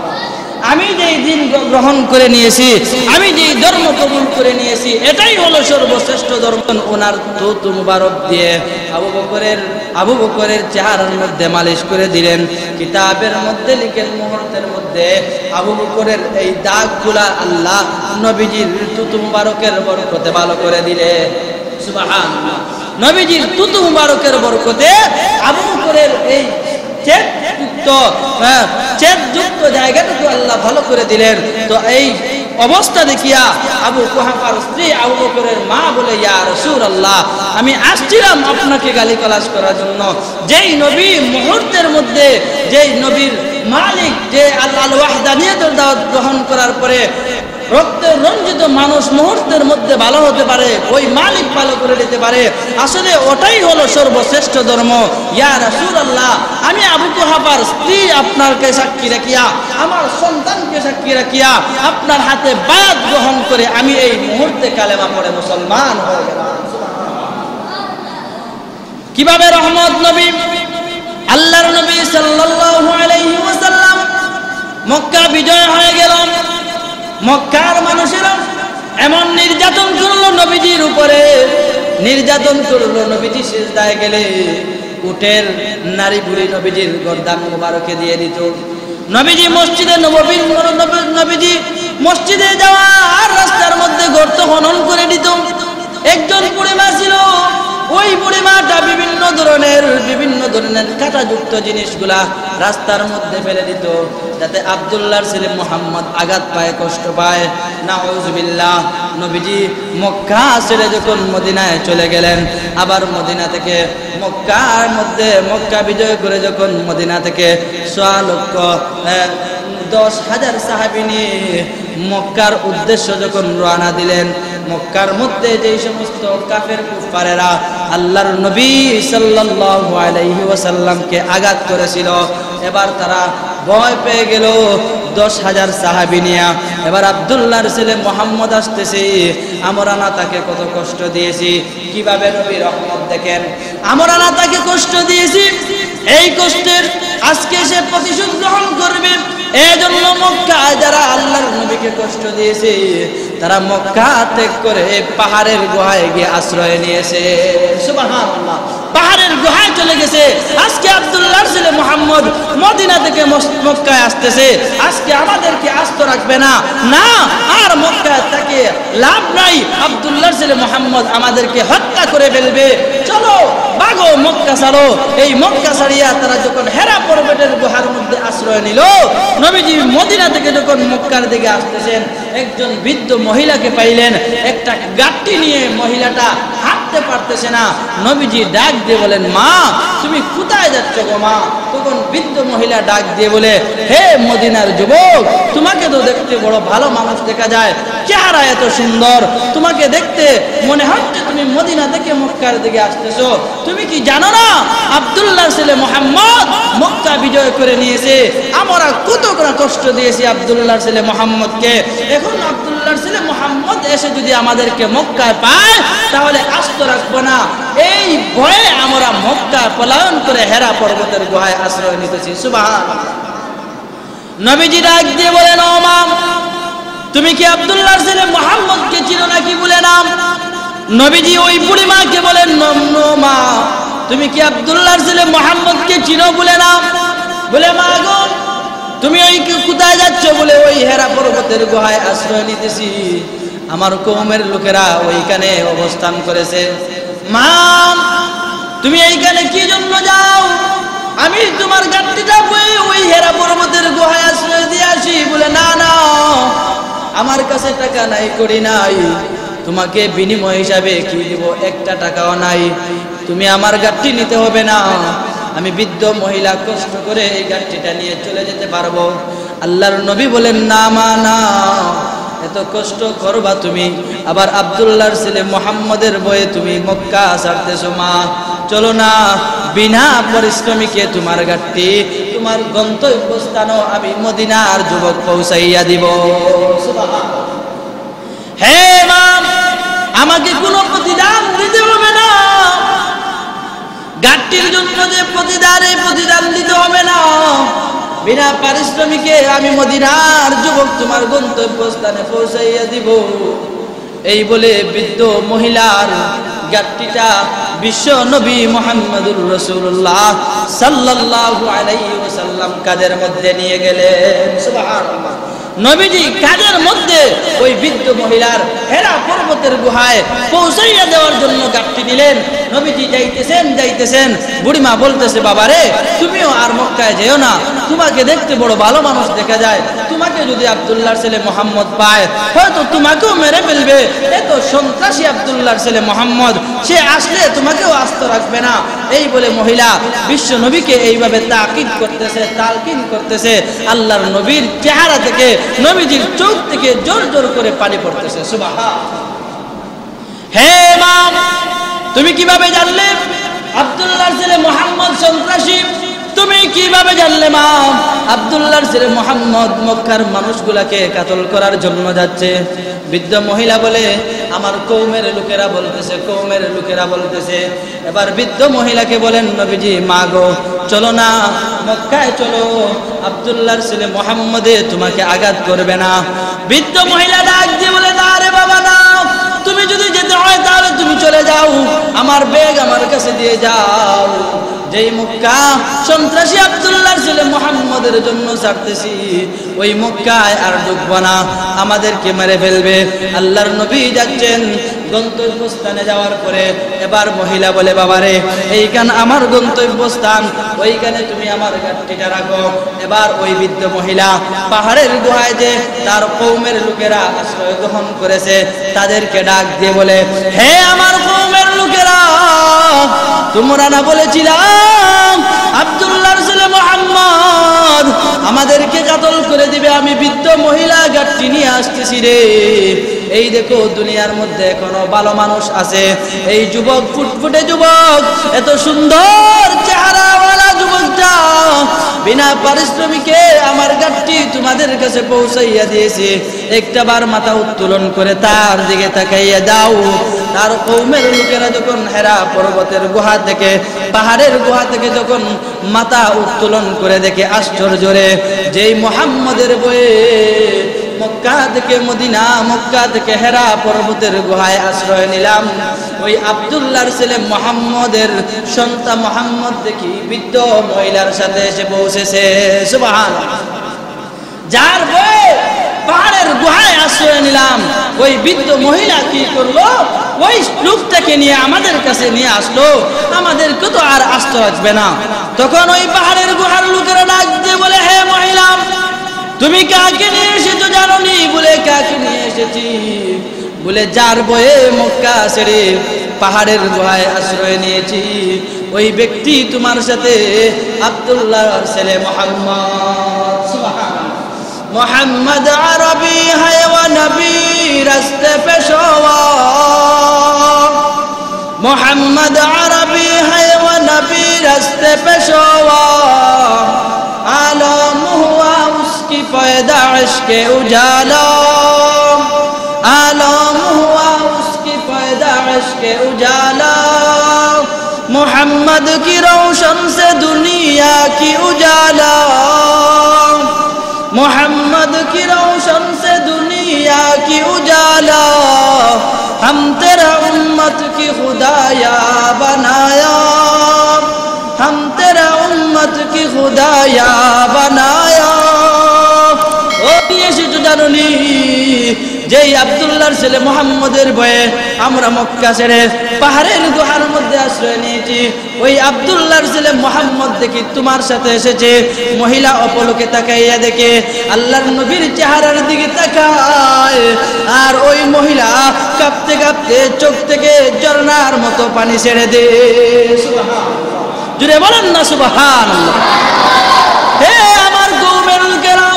Speaker 1: আমি যেই দিন গ্রহণ করে নিয়েছি, আমি যেই ধর্ম কবুল করে নিয়েছি এটাই হলো সর্বশ্রেষ্ঠ ধর্ম। ওনার দুধ মুবারক দিয়ে আবু বকরের চেহারার মধ্যে মালিশ করে দিলেন, কিতাবের মধ্যে লিখেন মুহূর্তের মধ্যে আবু বকরের এই দাগগুলা আল্লাহ নবীজির দুধ মুবারকের বরকতে ভালো করে দিলেন। সুবহানাল্লাহ। নবীজির দুধ মুবারকের বরকতে আবু বকরের এই চেতযুক্ত জায়গাটুকু আল্লাহ ভালো করে দিলেন। তো এই অবস্থা দেখিয়া আবু কুহাফার স্ত্রী আবু বকরের মা বলে, ইয়া রাসূলুল্লাহ, আমি আসছিলাম আপনাকে গালিগালাজ করার জন্য। যেই নবী মুহূর্তের মধ্যে, যেই নবীর মালিক, যে আল্লাহ ওয়াহদানিয়তের দাওয়াত গ্রহণ করার পরে রক্তে রঞ্জিত মানুষ মুহূর্তের মধ্যে ভালো হতে পারে, ওই মালিক ভালো করে দিতে পারে, আসলে ওটাই হলো সর্বশ্রেষ্ঠ ধর্ম। ইয়া রাসূলুল্লাহ, আমি আবু কুহাফার স্ত্রী আপনাকে সাক্ষী রাখিয়া, আমার সন্তানকে সাক্ষী রাখিয়া আপনার হাতে বায়াত গ্রহণ করে আমি এই মুহূর্তে কালেমা পড়ে মুসলমান হয়ে গেলাম। কিভাবে রহমত নবী, আল্লাহর নবী সাল্লাল্লাহু আলাইহি ওয়াসাল্লাম মক্কা বিজয় হয়ে গেল। মক্কার মানুষেরা এমন নির্যাতন করলো নবীজির উপরে, নির্যাতন করলো, নবীজি সিজদায় গেলে উটের নারী বুড়ি নবীজির গর্দান মুবারকে দিয়ে দিত। নবীজি মসজিদে নবীজি মসজিদে যাওয়া আর রাস্তার মধ্যে গর্ত খনন করে দিত। একজন বুড়িমা ছিল, ওই বুড়িমাটা বিভিন্ন ধরনের কাঁটাযুক্ত জিনিসগুলা রাস্তার মধ্যে ফেলে দিত, যাতে আব্দুল্লাহর ছেলে মুহাম্মদ আঘাত পায়, কষ্ট পায়। নাউজুবিল্লাহ। নবীজি মক্কা ছেড়ে যখন মদিনায় চলে গেলেন, আবার মদিনা থেকে মক্কা বিজয় করে যখন মদিনা থেকে 10,000 সাহাবী নিয়ে মক্কার উদ্দেশ্য যখন রওনা দিলেন, মক্কার মধ্যে যেই সমস্ত কাফের কুফারেরা আল্লাহর নবী সাল্লাল্লাহু আলাইহি ওয়াসাল্লামকে আঘাত করেছিল, এবার তারা ভয় পেয়ে গেল। 10,000 সাহাবী নিয়ে এবার আব্দুল্লাহর ছেলে মুহাম্মদ আসতেছে। আমরা না তাকে কত কষ্ট দিয়েছি, কিভাবে নবী রহমত দেখেন, আমরা না তাকে কষ্ট দিয়েছি, এই কষ্টের আজকে সে প্রতিশোধ গ্রহণ করবে। এই জন্য মক্কায় যারা আল্লাহর নবীকে কষ্ট দিয়েছে তারা মক্কা ত্যাগ করে পাহাড়ের গুহায় গিয়ে আশ্রয় নিয়েছে। সুবহানাল্লাহ। পাহাড়ের গুহায় চলে গেছে। আজকে আব্দুল্লাহর ছেলে মুহাম্মদ মদিনা থেকে মক্কায় আসতেছে, আজকে আমাদেরকে আস্ত রাখবে না, না আর মক্কায় থেকে লাভ নাই, আব্দুল্লাহর ছেলে মুহাম্মদ আমাদেরকে হত্যা করে ফেলবে, চলো ভাগো মক্কা ছাড়ো। এই মক্কা ছাড়িয়া তারা যখন হেরা পর্বতের গুহার মধ্যে আশ্রয় নিল, নবীজি মদিনা থেকে যখন মক্কার দিকে আসতেছেন, একজন বৃদ্ধ মহিলাকে পাইলেন, একটা গাট্টি নিয়ে মহিলাটা হাঁটতে পারতেছে না। নবীজি ডাক দিয়ে বলেন, মা তুমি কোথায় যাচ্ছ গো মা? তখন বৃদ্ধ মহিলা ডাক দিয়ে বলে, হে মদিনার যুবক, তোমাকে তো দেখতে বড় ভালো মানুষ দেখা যায়, চেহারা এত সুন্দর, তোমাকে দেখতে মনে হচ্ছে তুমি মদিনা থেকে মক্কার দিকে আসতেছো। তুমি কি জানো না আব্দুল্লাহর ছেলে মুহাম্মদ মক্কা বিজয় করে নিয়েছে? আমরা কত কষ্ট দিয়েছি আব্দুল্লাহর ছেলে মুহাম্মদকে। এখন আব্দুল্লাহর ছেলে মুহাম্মদ এসে যদি আমাদেরকে মক্কায় পায় তাহলে আস্ত রাখবো না। এই ভয়ে আমরা মক্কা পলায়ন করে হেরা পর্বতের গুহায় আশ্রয় নিতেছি। সুবহানাল্লাহ। নবীজি ডাক দিয়ে বলেন, ও মা, তুমি কি আব্দুল্লাহর ছেলে মুহাম্মদকে চিনো নাকি বলে নাম? নবীজি ওই বুড়ি মাকে বলেন, মা তুমি কি আব্দুল্লাহর ছেলে মুহাম্মদকে চিনো বলে নাম? বলে, মা গো তুমি ওই কোথায় যাচ্ছ? বলে, ওই হেরা পর্বতের গুহায় আশ্রয় নিতেছি, আমার কওমের লোকেরা ওইখানে অবস্থান করেছে। মা তুমি এইখানে কি জন্য যাও? আমি তোমার গাড়িটা বয়ে ওই হেরা পর্বতের গুহায় আশ্রয় দিয়ে আসি। বলে, না না, আমার কাছে টাকা নাই, করি নাই, তোমাকে বিনিময় হিসাবে কি দিব? একটা টাকাও নাই, তুমি আমার গাড়ি নিতে হবে না, আমি বৃদ্ধ মহিলা কষ্ট করে এই গাড়িটা নিয়ে চলে যেতে পারবো। আল্লাহর নবী বলেন, না মা না, এত কষ্ট করবা তুমি, আবার আব্দুল্লাহর ছেলে মুহাম্মদের বয়ে তুমি মক্কা ছাড়তেছো মা, চলো না, বিনা পরিশ্রমিকে তোমার গাড়ি তোমার গন্তব্যস্থানও আমি মদিনার যুবক পৌঁছাইয়া দিব। সুবহানাল্লাহ। হে মা, আমাকে কোনো প্রতিদান দিতে হবে না, গাড়ির জন্য যে প্রতিদান দিতে হবে না, বিনা পারিশ্রমিকে আমি মদিনার যুবক তোমার গন্তব্যস্থানে পৌঁছাইয়া দিব। এই বলে বৃদ্ধ মহিলার গাড়িটা বিশ্ব নবী মুহাম্মদুর রাসূলুল্লাহ সাল্লাল্লাহু আলাইহি ওয়াসাল্লাম কাদের মধ্যে নিয়ে গেলেন। সুবহানাল্লাহ। নবীজি কাদের মধ্যে ওই বৃদ্ধ মহিলার হেরা পর্বতের গুহায় পৌঁছাইয়া দেওয়ার জন্য গাড়ি নিলেন। নবীজি যাইতেছেন, বুড়িমা বলতেছে, বাবা রে, তুমিও আর মক্কায় যেও না, তোমাকে দেখতে বড় ভালো মানুষ দেখা যায়, তোমাকে যদি আব্দুল্লাহর ছেলে মুহাম্মদ পায় হয়তো তোমাকেও মেরে ফেলবে, এত সন্ত্রাসী আব্দুল্লাহর ছেলে মুহাম্মদ, সে আসলে তোমাকেও আস্ত রাখবে না। এই বলে মহিলা বিশ্ব নবীকে এইভাবে তাকিদ করতেছে, তালকিন করতেছে। আল্লাহর নবীর চেহারা থেকে, নবীজির চোখ থেকে জোর জোর করে পানি পড়তেছে। সুবহানাল্লাহ। হে মা, তুমি কিভাবে জানলে আব্দুল্লাহর ছেলে মুহাম্মদ সন্ত্রাসী? তুমি কিভাবে জানলে মা আব্দুল্লাহর ছেলে মুহাম্মদ মক্কার মানুষগুলাকে কাতল করার জন্য যাচ্ছে? বৃদ্ধ মহিলা বলে, আমার কওমের লোকেরা বলতেছে। এবার বৃদ্ধ মহিলাকে বলেন নবীজি, মা গো, চলো না, মক্কায় চলো, আব্দুল্লাহর ছেলে মুহাম্মদে তোমাকে আঘাত করবে না। বৃদ্ধ মহিলা ডাক দিয়ে বলে, না রে বাবা না, তুমি যদি যেতে হয় তাহলে তুমি চলে যাও, আমার ব্যাগ আমার কাছে দিয়ে যাও। যেই মক্কা সন্ত্রাসী আব্দুল্লাহর ছেলে মুহাম্মদের জন্য ছাড়তেছি, ওই মক্কায় আর ঢুকবো না, আমাদেরকে মেরে ফেলবে। আল্লাহর নবী যাচ্ছেন, গন্তব্যস্থানে যাওয়ার পরে এবার মহিলা বলে, বাবারে, এইখানে আমার গন্তব্যস্থান, ওইখানে তুমি আমার গাড়িটা রাখো। এবার ওই বৃদ্ধ মহিলা পাহাড়ের গুহায় যে তার কওমের লোকেরা আশ্রয় গ্রহণ করেছে তাদেরকে ডাক দিয়ে বলে, হে আমার কওমের লোকেরা, তোমরা না বলেছিলাম আব্দুল্লাহর ছেলে মুহাম্মদ আমাদেরকে কাতল করে দিবে? আমি বৃদ্ধ মহিলা গাড়ি নিয়ে আসতেছি রে। এই দেখো, দুনিয়ার মধ্যে এখনো ভালো মানুষ আছে। এই যুবক, ফুটফুটে যুবক, এত সুন্দর চেহারাওয়ালা যুবকটা বিনা পারিশ্রমিকে আমার গাড়ি তোমাদের কাছে পৌঁছাইয়া দিয়েছে। একটাবার মাথা উত্তোলন করে তার দিকে তাকাইয়া দাও। তার কওমের লোকেরা যখন হেরা পর্বতের গুহা থেকে, পাহাড়ের গুহা থেকে যখন মাথা উত্তোলন করে দেখে আশ্চর্যরে, যেই মুহাম্মদের বয়ে মক্কা থেকে মদিনা, মক্কা থেকে হেরা পর্বতের গুহায় আশ্রয় নিলাম, ওই আব্দুল্লাহর ছেলে মুহাম্মদের সন্তান মুহাম্মদ দেখি বৃদ্ধ মহিলার সাথে এসে পৌঁছেছে। সুবহানাল্লাহ। যার বয়ে পাহাড়ের গুহায় আশ্রয় নিলাম, ওই বৃদ্ধ মহিলা কি করলো? ওই লোকটাকে নিয়ে আমাদের কাছে নিয়ে আসলো, আমাদেরকে তো আর আস্ত রাখবে না। তখন ওই পাহাড়ের গুহার লোকেরা ডাক দিয়ে বলে, হে মহিলা, তুমি কাকে নিয়ে এসেছো জানো নি? বলে, কাকে নিয়ে এসেছি? বলে, যার বয়ে মক্কা ছেড়ে পাহাড়ের গুহায় আশ্রয় নিয়েছি, ওই ব্যক্তি তোমার সাথে আব্দুল্লাহর ছেলে মুহাম্মদ। সুবহানাল্লাহ। मोहम्मद अरबी है व नबी रस्ते पे शोवा, मोहम्मद अरबी है व नबी रस्ते पे शोवा, आलम हुआ उसकी पैदाइश के उजाला, आलम हुआ उसकी पैदाइश के उजाला, मोहम्मद की रोशन से दुनिया की उजाला, मोहम्मद की रोशन से दुनिया की उजाला, हम तेरा उम्मत की खुदाया बनाया, हम तेरा उम्मत की खुदाया बनाया। ओ ये शिशु জানুনি, যেই আব্দুল্লাহর ছেলে মুহাম্মদের ভয়ে আমরা মক্কা ছেড়ে পাহাড়ের গুহার মধ্যে আশ্রয় নিয়েছি, ওই আব্দুল্লাহর ছেলে মুহাম্মদ দেখি তোমার সাথে এসেছে। মহিলা অপলকে তাকাইয়া দেখে আল্লাহর নবীর চেহারার দিকে তাকায়, আর ওই মহিলা কাঁপতে কাঁপতে চোখ থেকে ঝর্ণার মতো পানি ছেড়ে দে। সুবহানাল্লাহ। জুড়ে বলেন না সুবহানাল্লাহ। হে আমার কওমের লোকেরা,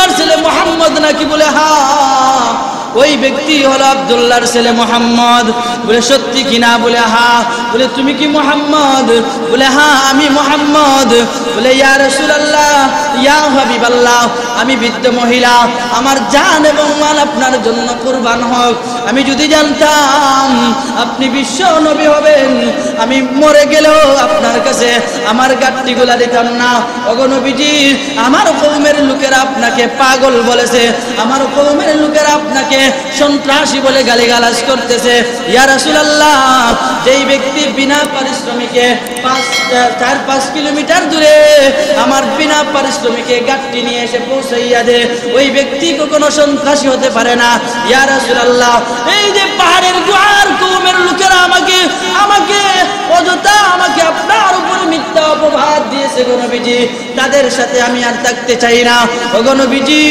Speaker 1: আব্দুল্লাহর ছেলে মুহাম্মদ নাকি? বলে হ্যাঁ, ওই ব্যক্তি হলো আব্দুল্লাহর ছেলে মুহাম্মদ। বলে সত্যি কিনা? বলে হ্যাঁ। বলে তুমি কি মুহাম্মদ? বলে হ্যাঁ আমি মুহাম্মদ। বলে ইয়া রাসূলুল্লাহ, ইয়া হাবিবাল্লাহ, আমি বৃদ্ধ মহিলা, আমার জান এবং মাল আপনার জন্য কুরবান হোক। আমি যদি জানতাম আপনি বিশ্ব নবী হবেন, আমি মরে গেলেও আপনার কাছে আমার গাট্টিগুলা দিতাম না। ওগো নবীজি, আমার কওমের লোকেরা আপনাকে পাগল বলেছে, আমার কওমের লোকেরা আপনাকে সন্ত্রাসী বলে গালিগালাজ করতেছে। ইয়া রাসূলুল্লাহ, যেই ব্যক্তি বিনা পারিশ্রমিকে 4-5 কিলোমিটার দূরে আমার বিনা পারিশ্রমিকে গাট্টি নিয়ে এসে পৌঁছাইয়া দে, ওই ব্যক্তি কখনো সন্ত্রাসী হতে পারে না। ইয়া রাসূলুল্লাহ, এই যে পাহাড়ের গুহার কওমের লোকেরা আমাকে অযথা আমাকে আপনার উপর মিথ্যা অপবাদ দিয়েছে গো নবীজি, তাদের সাথে আমি আর থাকতে চাই না। ও গো নবীজি,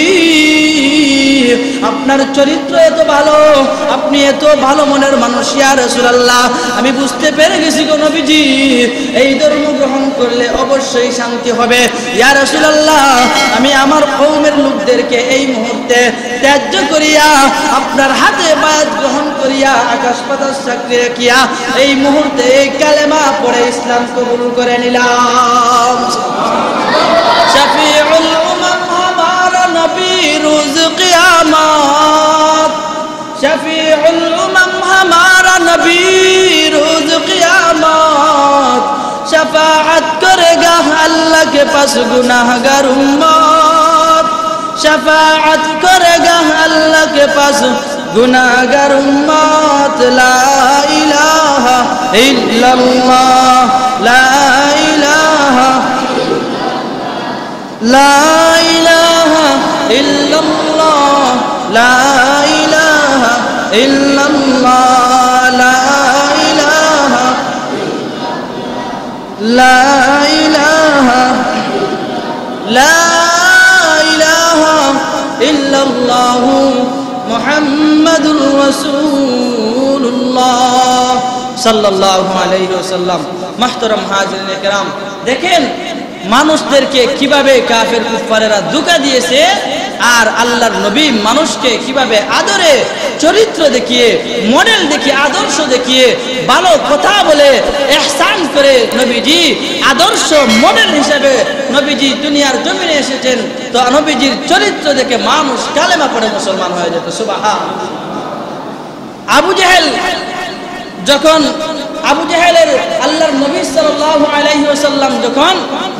Speaker 1: আপনার চরিত্র এত ভালো, আপনি এত ভালো মনের মানুষ ইয়া রাসূলুল্লাহ, আমি বুঝতে পেরে গেছি গো নবীজি, এই ধর্ম গ্রহণ করলে অবশ্যই শান্তি হবে। ইয়া রাসূলুল্লাহ, আমি আমার কওমের লোকদেরকে এই মুহূর্তে ত্যায্য করিয়া আপনার হাতে বায়াত গ্রহণ করিয়া আকাশ পাতাল সাক্ষী রাখিয়া এই মুহূর্তে এই কালেমা পড়ে ইসলাম কবুল করে নিলাম। শফিউল উম্মাহ হামারা নবী রোজ কিয়ামত, শফিউল উম্মাহ হামারা নবী রোজ কিয়ামত, शफाअत करेगा अल्लाह के पास गुनाहगार उम्मत, शफाअत करेगा अल्लाह के पास गुनाहगार उम्मत। ला इलाहा इल्लल्लाह, ला इलाहा, ला इलाहा इल्लल्लाह, ला इलाहा इल्लल्लाह, ला इलाहा, ला इलाहा, ला इलाहा इल्लल्लाहु मुहम्मदुर রাসূলুল্লাহ সাল্লাল্লাহু আলাইহি ওয়াসাল্লাম। মুহতারাম হাজিরিন কিরাম, দেখেন মানুষদেরকে কিভাবে কাফের কুফারেরা ধোঁকা দিয়েছে, আর আল্লাহর নবী মানুষকে কিভাবে আদরে চরিত্র দেখিয়ে, মডেল দেখিয়ে, আদর্শ দেখিয়ে, ভালো কথা বলে ইহসান করে নবীজি আদর্শ মডেল হিসেবে নবীজি দুনিয়ার জমিনে এসেছেন। তো নবীজির চরিত্র দেখে মানুষ কালেমা পড়ে মুসলমান হয়ে যেত। সুবহানাল্লাহ। আবু জেহেল যখন আবু জেহেলের আল্লাহর নবী সাল্লাল্লাহু আলাইহি ওয়াসাল্লাম যখন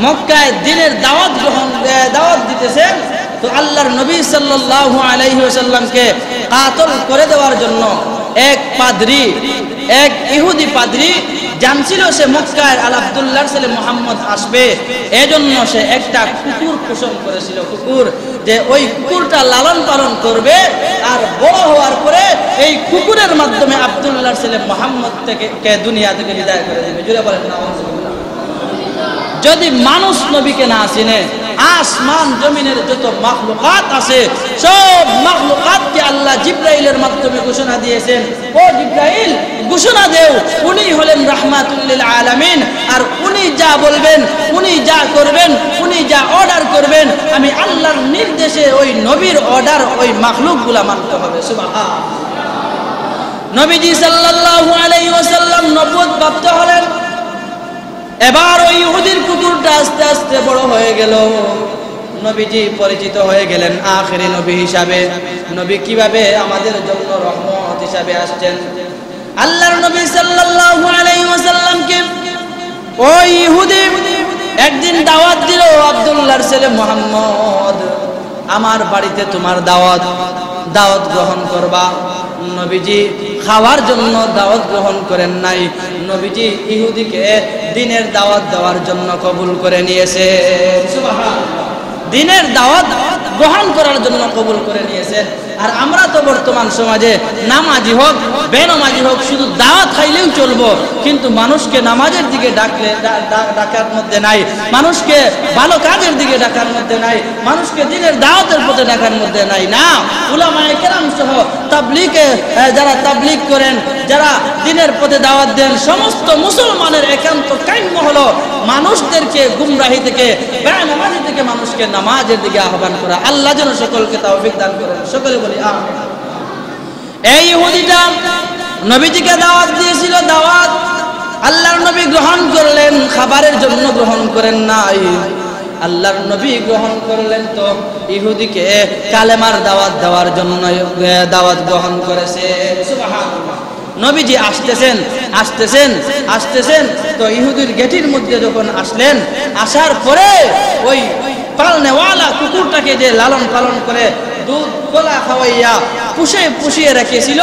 Speaker 1: মক্কায় দ্বীনের দাওয়াত দিতেছেন, তো আল্লাহর নবী সাল্লাল্লাহু আলাইহি ওয়াসাল্লামকে কাতল করে দেওয়ার জন্য এক ইহুদি পাদ্রী জানছিল সে মক্কায় আব্দুল্লাহর ছেলে মুহাম্মদ আসবে, এজন্য সে একটা কুকুর পোষণ করেছিল। কুকুর, যে ওই কুকুরটা লালন পালন করবে আর বড় হওয়ার পরে এই কুকুরের মাধ্যমে আব্দুল্লাহর ছেলে মুহাম্মদ থেকে দুনিয়া থেকে বিদায় করে দেবে। জুড়ে বলেন না। যদি মানুষ নবীকে না চিনে, আসমান জমিনের যত মাখলুকাত আছে সব মাখলুকাতকে আল্লাহ জিব্রাইলের মাধ্যমে ঘোষণা দিয়েছেন, ও জিব্রাইল ঘোষণা দেও, উনি হলেন রাহমাতুল লিল আলামিন, আর উনি যা বলবেন, উনি যা করবেন, উনি যা অর্ডার করবেন, আমি আল্লাহর নির্দেশে ওই নবীর অর্ডার ওই মাখলুকগুলা মানতে হবে। সুবহানাল্লাহ। নবীজি সাল্লাল্লাহু আলাইহি ওয়াসাল্লাম নবুয়ত প্রাপ্ত হলেন। এবার ওই ইহুদির কুকুরটা আস্তে আস্তে বড় হয়ে গেল, নবীজি পরিচিত হয়ে গেলেন আখেরি নবী হিসাবে। নবী কিভাবে আমাদের জন্য রহমত হিসাবে আসছেন। আল্লাহর নবী সাল্লাল্লাহু আলাইহি ওয়াসাল্লামকে ওই ইহুদি একদিন দাওয়াত দিল, আব্দুল্লাহর ছেলে মুহাম্মদ, আমার বাড়িতে তোমার দাওয়াত গ্রহণ করবা। নবীজি খাওয়ার জন্য দাওয়াত গ্রহণ করেন নাই, নবীজি ইহুদিকে দ্বীনের দাওয়াত দেওয়ার জন্য কবুল করে নিয়েছে। সুবহানাল্লাহ। দ্বীনের দাওয়াত গ্রহণ করার জন্য কবুল করে নিয়েছে। আর আমরা তো বর্তমান সমাজে নামাজি হোক বেনামাজি হোক শুধু দাওয়াত খাইলেও চলবো, কিন্তু মানুষকে নামাজের দিকে ডাকার মধ্যে নাই, মানুষকে ভালো কাজের দিকে ডাকার মধ্যে নাই, মানুষকে দিনের দাওয়াতের পথে ডাকার মধ্যে নাই। না, উলামায়ে কেরাম সহ তাবলীগে যারা তাবলীগ করেন, যারা দিনের পথে দাওয়াত দেন, সমস্ত মুসলমানের একান্ত কাম্য হলো মানুষদেরকে গুমরাহি থেকে বেনামাজি থেকে মানুষকে নামাজের দিকে আহ্বান করা। আল্লাহ যেন সকলকে তৌফিক দান করেন, সকলে বলি আমিন। এই ইহুদিটা নবীজিকে দাওয়াত দিয়েছিল, দাওয়াত আল্লাহর নবী গ্রহণ করলেন, খাবারের জন্য গ্রহণ করেন নাই, আল্লাহর নবী গ্রহণ করলেন তো ইহুদিকে কালেমার দাওয়াত দেওয়ার জন্য দাওয়াত গ্রহণ করেছে। সুবহানাল্লাহ। নবীজি আসতেছেন তো ইহুদির গেটের মধ্যে যখন আসলেন, আসার পরে ওই পালনেওয়ালা কুকুরটাকে যে লালন পালন করে দুধ কলা খাওয়াইয়া পুষিয়ে রেখেছিল,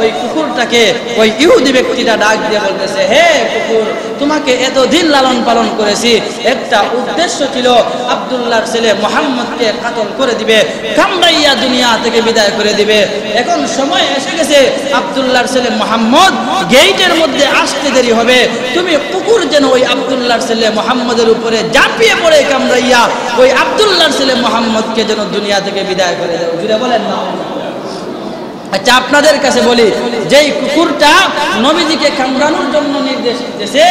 Speaker 1: ওই কুকুরটাকে ওই ইহুদি ব্যক্তিটা ডাক দিয়ে বলতেছে, হে কুকুর, তোমাকে এতদিন লালন পালন করেছি, একটা উদ্দেশ্য ছিল আব্দুল্লাহর ছেলে মুহাম্মদকে কাতল করে দিবে, কামড়াইয়া দুনিয়া থেকে বিদায় করে দিবে। এখন সময় এসে গেছে, আব্দুল্লাহর ছেলে মুহাম্মদ গেটের মধ্যে আসতে দেরি হবে, তুমি কুকুর যেন ওই আব্দুল্লাহর ছেলে মুহাম্মদের উপরে ঝাঁপিয়ে পড়ে কামড়াইয়া ওই আব্দুল্লাহর ছেলে মুহাম্মদকে যেন দুনিয়া থেকে বিদায় করে দাও। জুড়ে বলেন না। আচ্ছা, আপনাদের কাছে বলি, যেই কুকুরটা নবীজিকে কামড়ানোর জন্য নির্দেশ দিতেছে,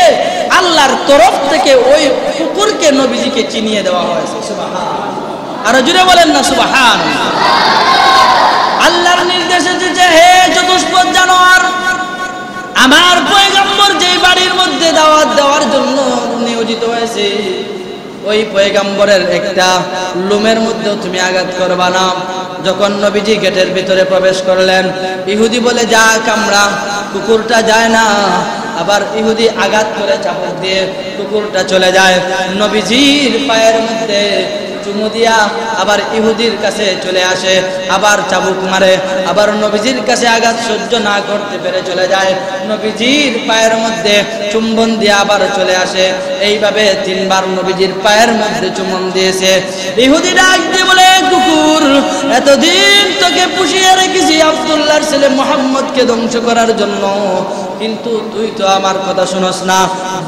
Speaker 1: আল্লাহর তরফ থেকে ওই কুকুরকে নবীজিকে চিনিয়ে দেওয়া হয়েছে। সুবহানাল্লাহ। আর জুড়ে বলেন না সুবহানাল্লাহ। আল্লাহর নির্দেশে দিতে, হে চতুষ্পদ জানোয়ার, আমার পয়গম্বর যেই বাড়ির মধ্যে দাওয়াত দেওয়ার জন্য নিয়োজিত হয়েছে, ওই পয়গম্বরের একটা লুমের মধ্যেও তুমি আঘাত করবা না। যখন নবীজি গেটের ভিতরে প্রবেশ করলেন, ইহুদি বলে যা কামড়া, কুকুরটা যায় না, আবার ইহুদি আঘাত করে চাবুক দিয়ে কুকুরটা চলে যায়। নবীজির পায়ের মধ্যে চুমু দিয়া আবার ইহুদির কাছে চলে আসে, আবার চাবুক মারে, আবার নবীজির কাছে আঘাত সহ্য না করতে পেরে চলে যায়, নবীজির পায়ের মধ্যে চুম্বন দিয়ে আবার চলে আসে। এইভাবে 3 বার নবীজির পায়ের মধ্যে চুম্বন দিয়েছে। ইহুদি ডাক দিয়ে বলে, কুকুর, এতদিন তোকে পুষিয়ে রেখেছি আব্দুল্লাহর ছেলে মুহাম্মদকে ধ্বংস করার জন্য, কিন্তু তুই তো আমার কথা শুনস না,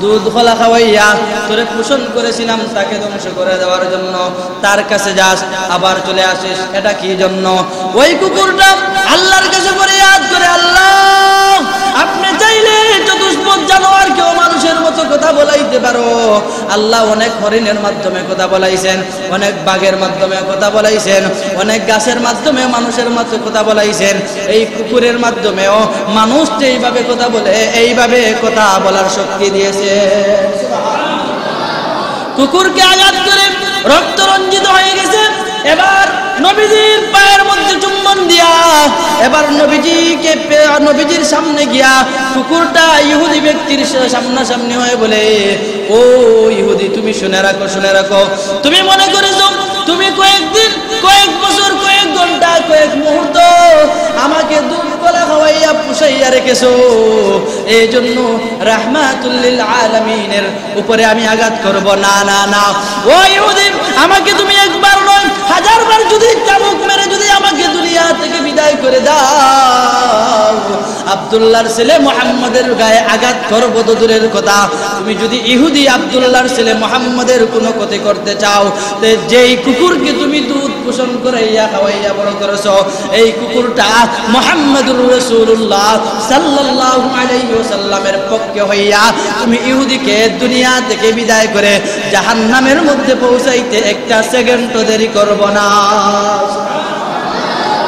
Speaker 1: দুধ খোলা খাওয়াইয়া তোরে পোষণ করেছিলাম তাকে ধ্বংস করে দেওয়ার জন্য, তার কাছে যাস আবার চলে আসিস, এটা কি জন্য? ওই কুকুরটা আল্লাহর কাছে ফরিয়াদ করে, আল্লাহ, আপনি চাইলে চতুষ্পদ জানোয়ারকেও মানুষের মতো কথা বলাইতে পারো। আল্লাহ অনেক হরিণের মাধ্যমে কথা বলাইছেন, অনেক বাঘের মাধ্যমে কথা বলাইছেন, অনেক গাছের মাধ্যমে মানুষের মতো কথা বলাইছেন, এই কুকুরের মাধ্যমেও মানুষ এইভাবে কথা বলে, এইভাবে কথা বলার শক্তি দিয়েছে। কুকুরকে আঘাত করে রক্ত রঞ্জিত হয়ে গেছে। এবার নবীজির পায়ের মধ্যে চুম্বন দিয়া এবার নবীজির সামনে গিয়া কুকুরটা ইহুদি ব্যক্তির সামনাসামনি হয়ে বলে, ও ইহুদি, তুমি শুনে রাখো, তুমি মনে করেছো তুমি কয়েকদিন, কয়েক বছর, কয়েক ঘন্টা, কয়েক মুহূর্ত আমাকে দুধ কলা খাওয়াইয়া পুষাইয়া রেখেছো, এই জন্য রাহমাতুল লিল আলামিনের উপরে আমি আঘাত করব? না না না, ও ইহুদি, আমাকে তুমি একবার নয় 1000 বার যদি চাবুক মেরে যদি আমাকে দুনিয়া থেকে বিদায় করে দাও, আব্দুল্লাহর ছেলে মুহাম্মদের গায়ে আঘাত করব তো দূরের কথা, তুমি যদি ইহুদি আব্দুল্লাহর ছেলে মুহাম্মদের কোনো ক্ষতি করতে চাও, যেই কুকুরকে তুমি দুধ পোষণ করাইয়া খাওয়াইয়া বড় করেছো, এই কুকুরটা মুহাম্মদুর রাসূলুল্লাহ সাল্লাল্লাহু আলাইহি ওয়াসাল্লামের পক্ষে হইয়া তুমি ইহুদিকে দুনিয়া থেকে বিদায় করে জাহান্নামের মধ্যে পৌঁছাইতে একটা সেকেন্ডও দেরি করব না।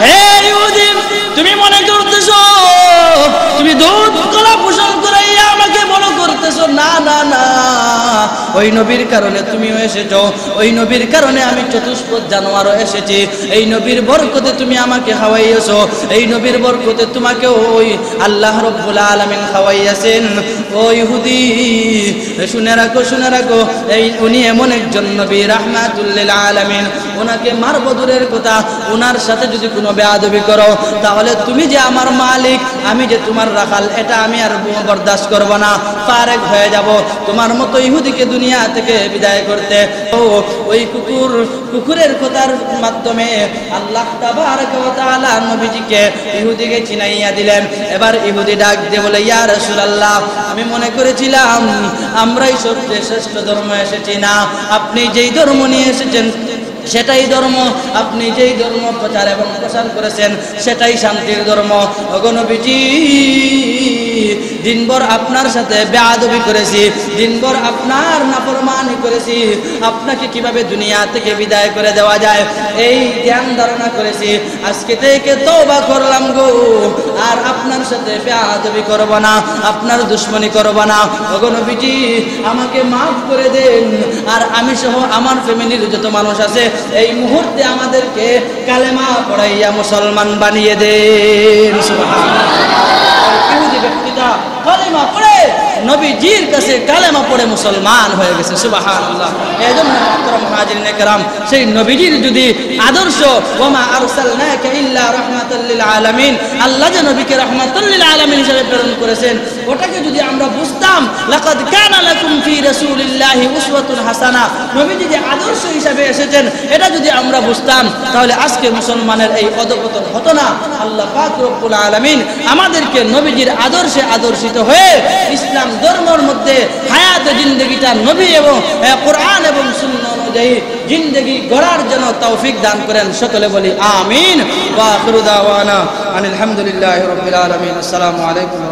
Speaker 1: হে ইহুদি, তুমি মনে করতেছো তুমি দুধ কলা পোষণ করাইয়া আমাকে বড় করতেছো? না না না, ওই নবীর কারণে তুমিও এসেছো, ওই নবীর কারণে আমি চতুষ্পদ জানোয়ারও এসেছি, এই নবীর বরকতে তুমি আমাকে খাওয়াইয়েছো, এই নবীর বরকতে তোমাকেও ওই আল্লাহ রাব্বুল আলামিন খাওয়াইয়াছেন। ও ইহুদি, শুনে রাখো, এই উনি এমন একজন নবী রাহমাতুল লিল আলামিন, ওনাকে মারবো দূরের কথা, ওনার সাথে যদি কোনো বেয়াদবি করো তাহলে তুমি যে আমার মালিক, আমি যে তোমার রাখাল, এটা আমি আর বরদাস্ত করব না, ফারেক হয়ে যাব। তোমার মতো ইহুদিকে কুকুরকে দুনিয়া থেকে বিদায় করতে। ও ওই কুকুরের কথার মাধ্যমে আল্লাহ তাবারক ওয়া তাআলা নবীজিকে ইহুদিকে চিনাইয়া দিলেন। এবার ইহুদি ডাক দিয়ে বলে, ইয়া রাসূলুল্লাহ, আমি মনে করেছিলাম আমরাই সবচেয়ে শ্রেষ্ঠ ধর্ম এসেছি। না, আপনি যেই ধর্ম নিয়ে এসেছেন সেটাই ধর্ম, আপনি যেই ধর্ম প্রচার এবং প্রসার করেছেন সেটাই শান্তির ধর্ম। ওগো নবীজি, দিনভর আপনার সাথে বেয়াদবি করেছি, দিনভর আপনার নাফরমানি করেছি, আপনাকে কিভাবে দুনিয়া থেকে বিদায় করে দেওয়া যায় এই জ্ঞান ধারণা করেছি। আজকে থেকে তওবা করলাম গো, আর আপনার সাথে বেয়াদবি করব না, আপনার দুশমনি করব না। ওগো নবীজি, আমাকে মাফ করে দেন, আর আমি সহ আমার ফ্যামিলির যত মানুষ আছে এই মুহূর্তে আমাদেরকে কালেমা পড়াইয়া মুসলমান বানিয়ে দেন। সুবহানাল্লাহ। ইহুদি ব্যক্তিটা কালেমা পড়ে নবীজির কাছে কালেমা পড়ে মুসলমান হয়ে গেছে। সুবহানাল্লাহ। এজন্য মুহতারাম হাজিরিনে কেরাম, সেই নবীজির যদি আদর্শ, ওয়ামা আরসালনাকা ইল্লা রাহমাতাল লিল আলামিন, আল্লাহ যে নবীকে রাহমাতুল লিল আলামিন হিসেবে প্রেরণ করেছেন, ওটাকে যদি আমরা বুঝতাম, লাকাদ কানা লাকুম ফি রাসূলিল্লাহি উসওয়াতুন হাসানাহ, নবীজি যে আদর্শ হিসেবে এসেছেন এটা যদি আমরা বুঝতাম, তাহলে আজকে মুসলমানের এই অধঃপতন হতো না। আল্লাহ পাক রব্বুল আলামিন আমাদেরকে নবীজির আদর্শে আদর্শিত হয়ে ইসলাম ধর্মের মধ্যে হায়াতে জিন্দেগিটা নবী এবং কোরআন এবং সুন্নাহ অনুযায়ী জিন্দেগি গড়ার জন্য তৌফিক দান করেন। সকলে বলি আমিন। ওয়া আখিরু দাওয়ানা আনিল হামদুলিল্লাহি রাব্বিল আলামিন। আসসালামু আলাইকুম।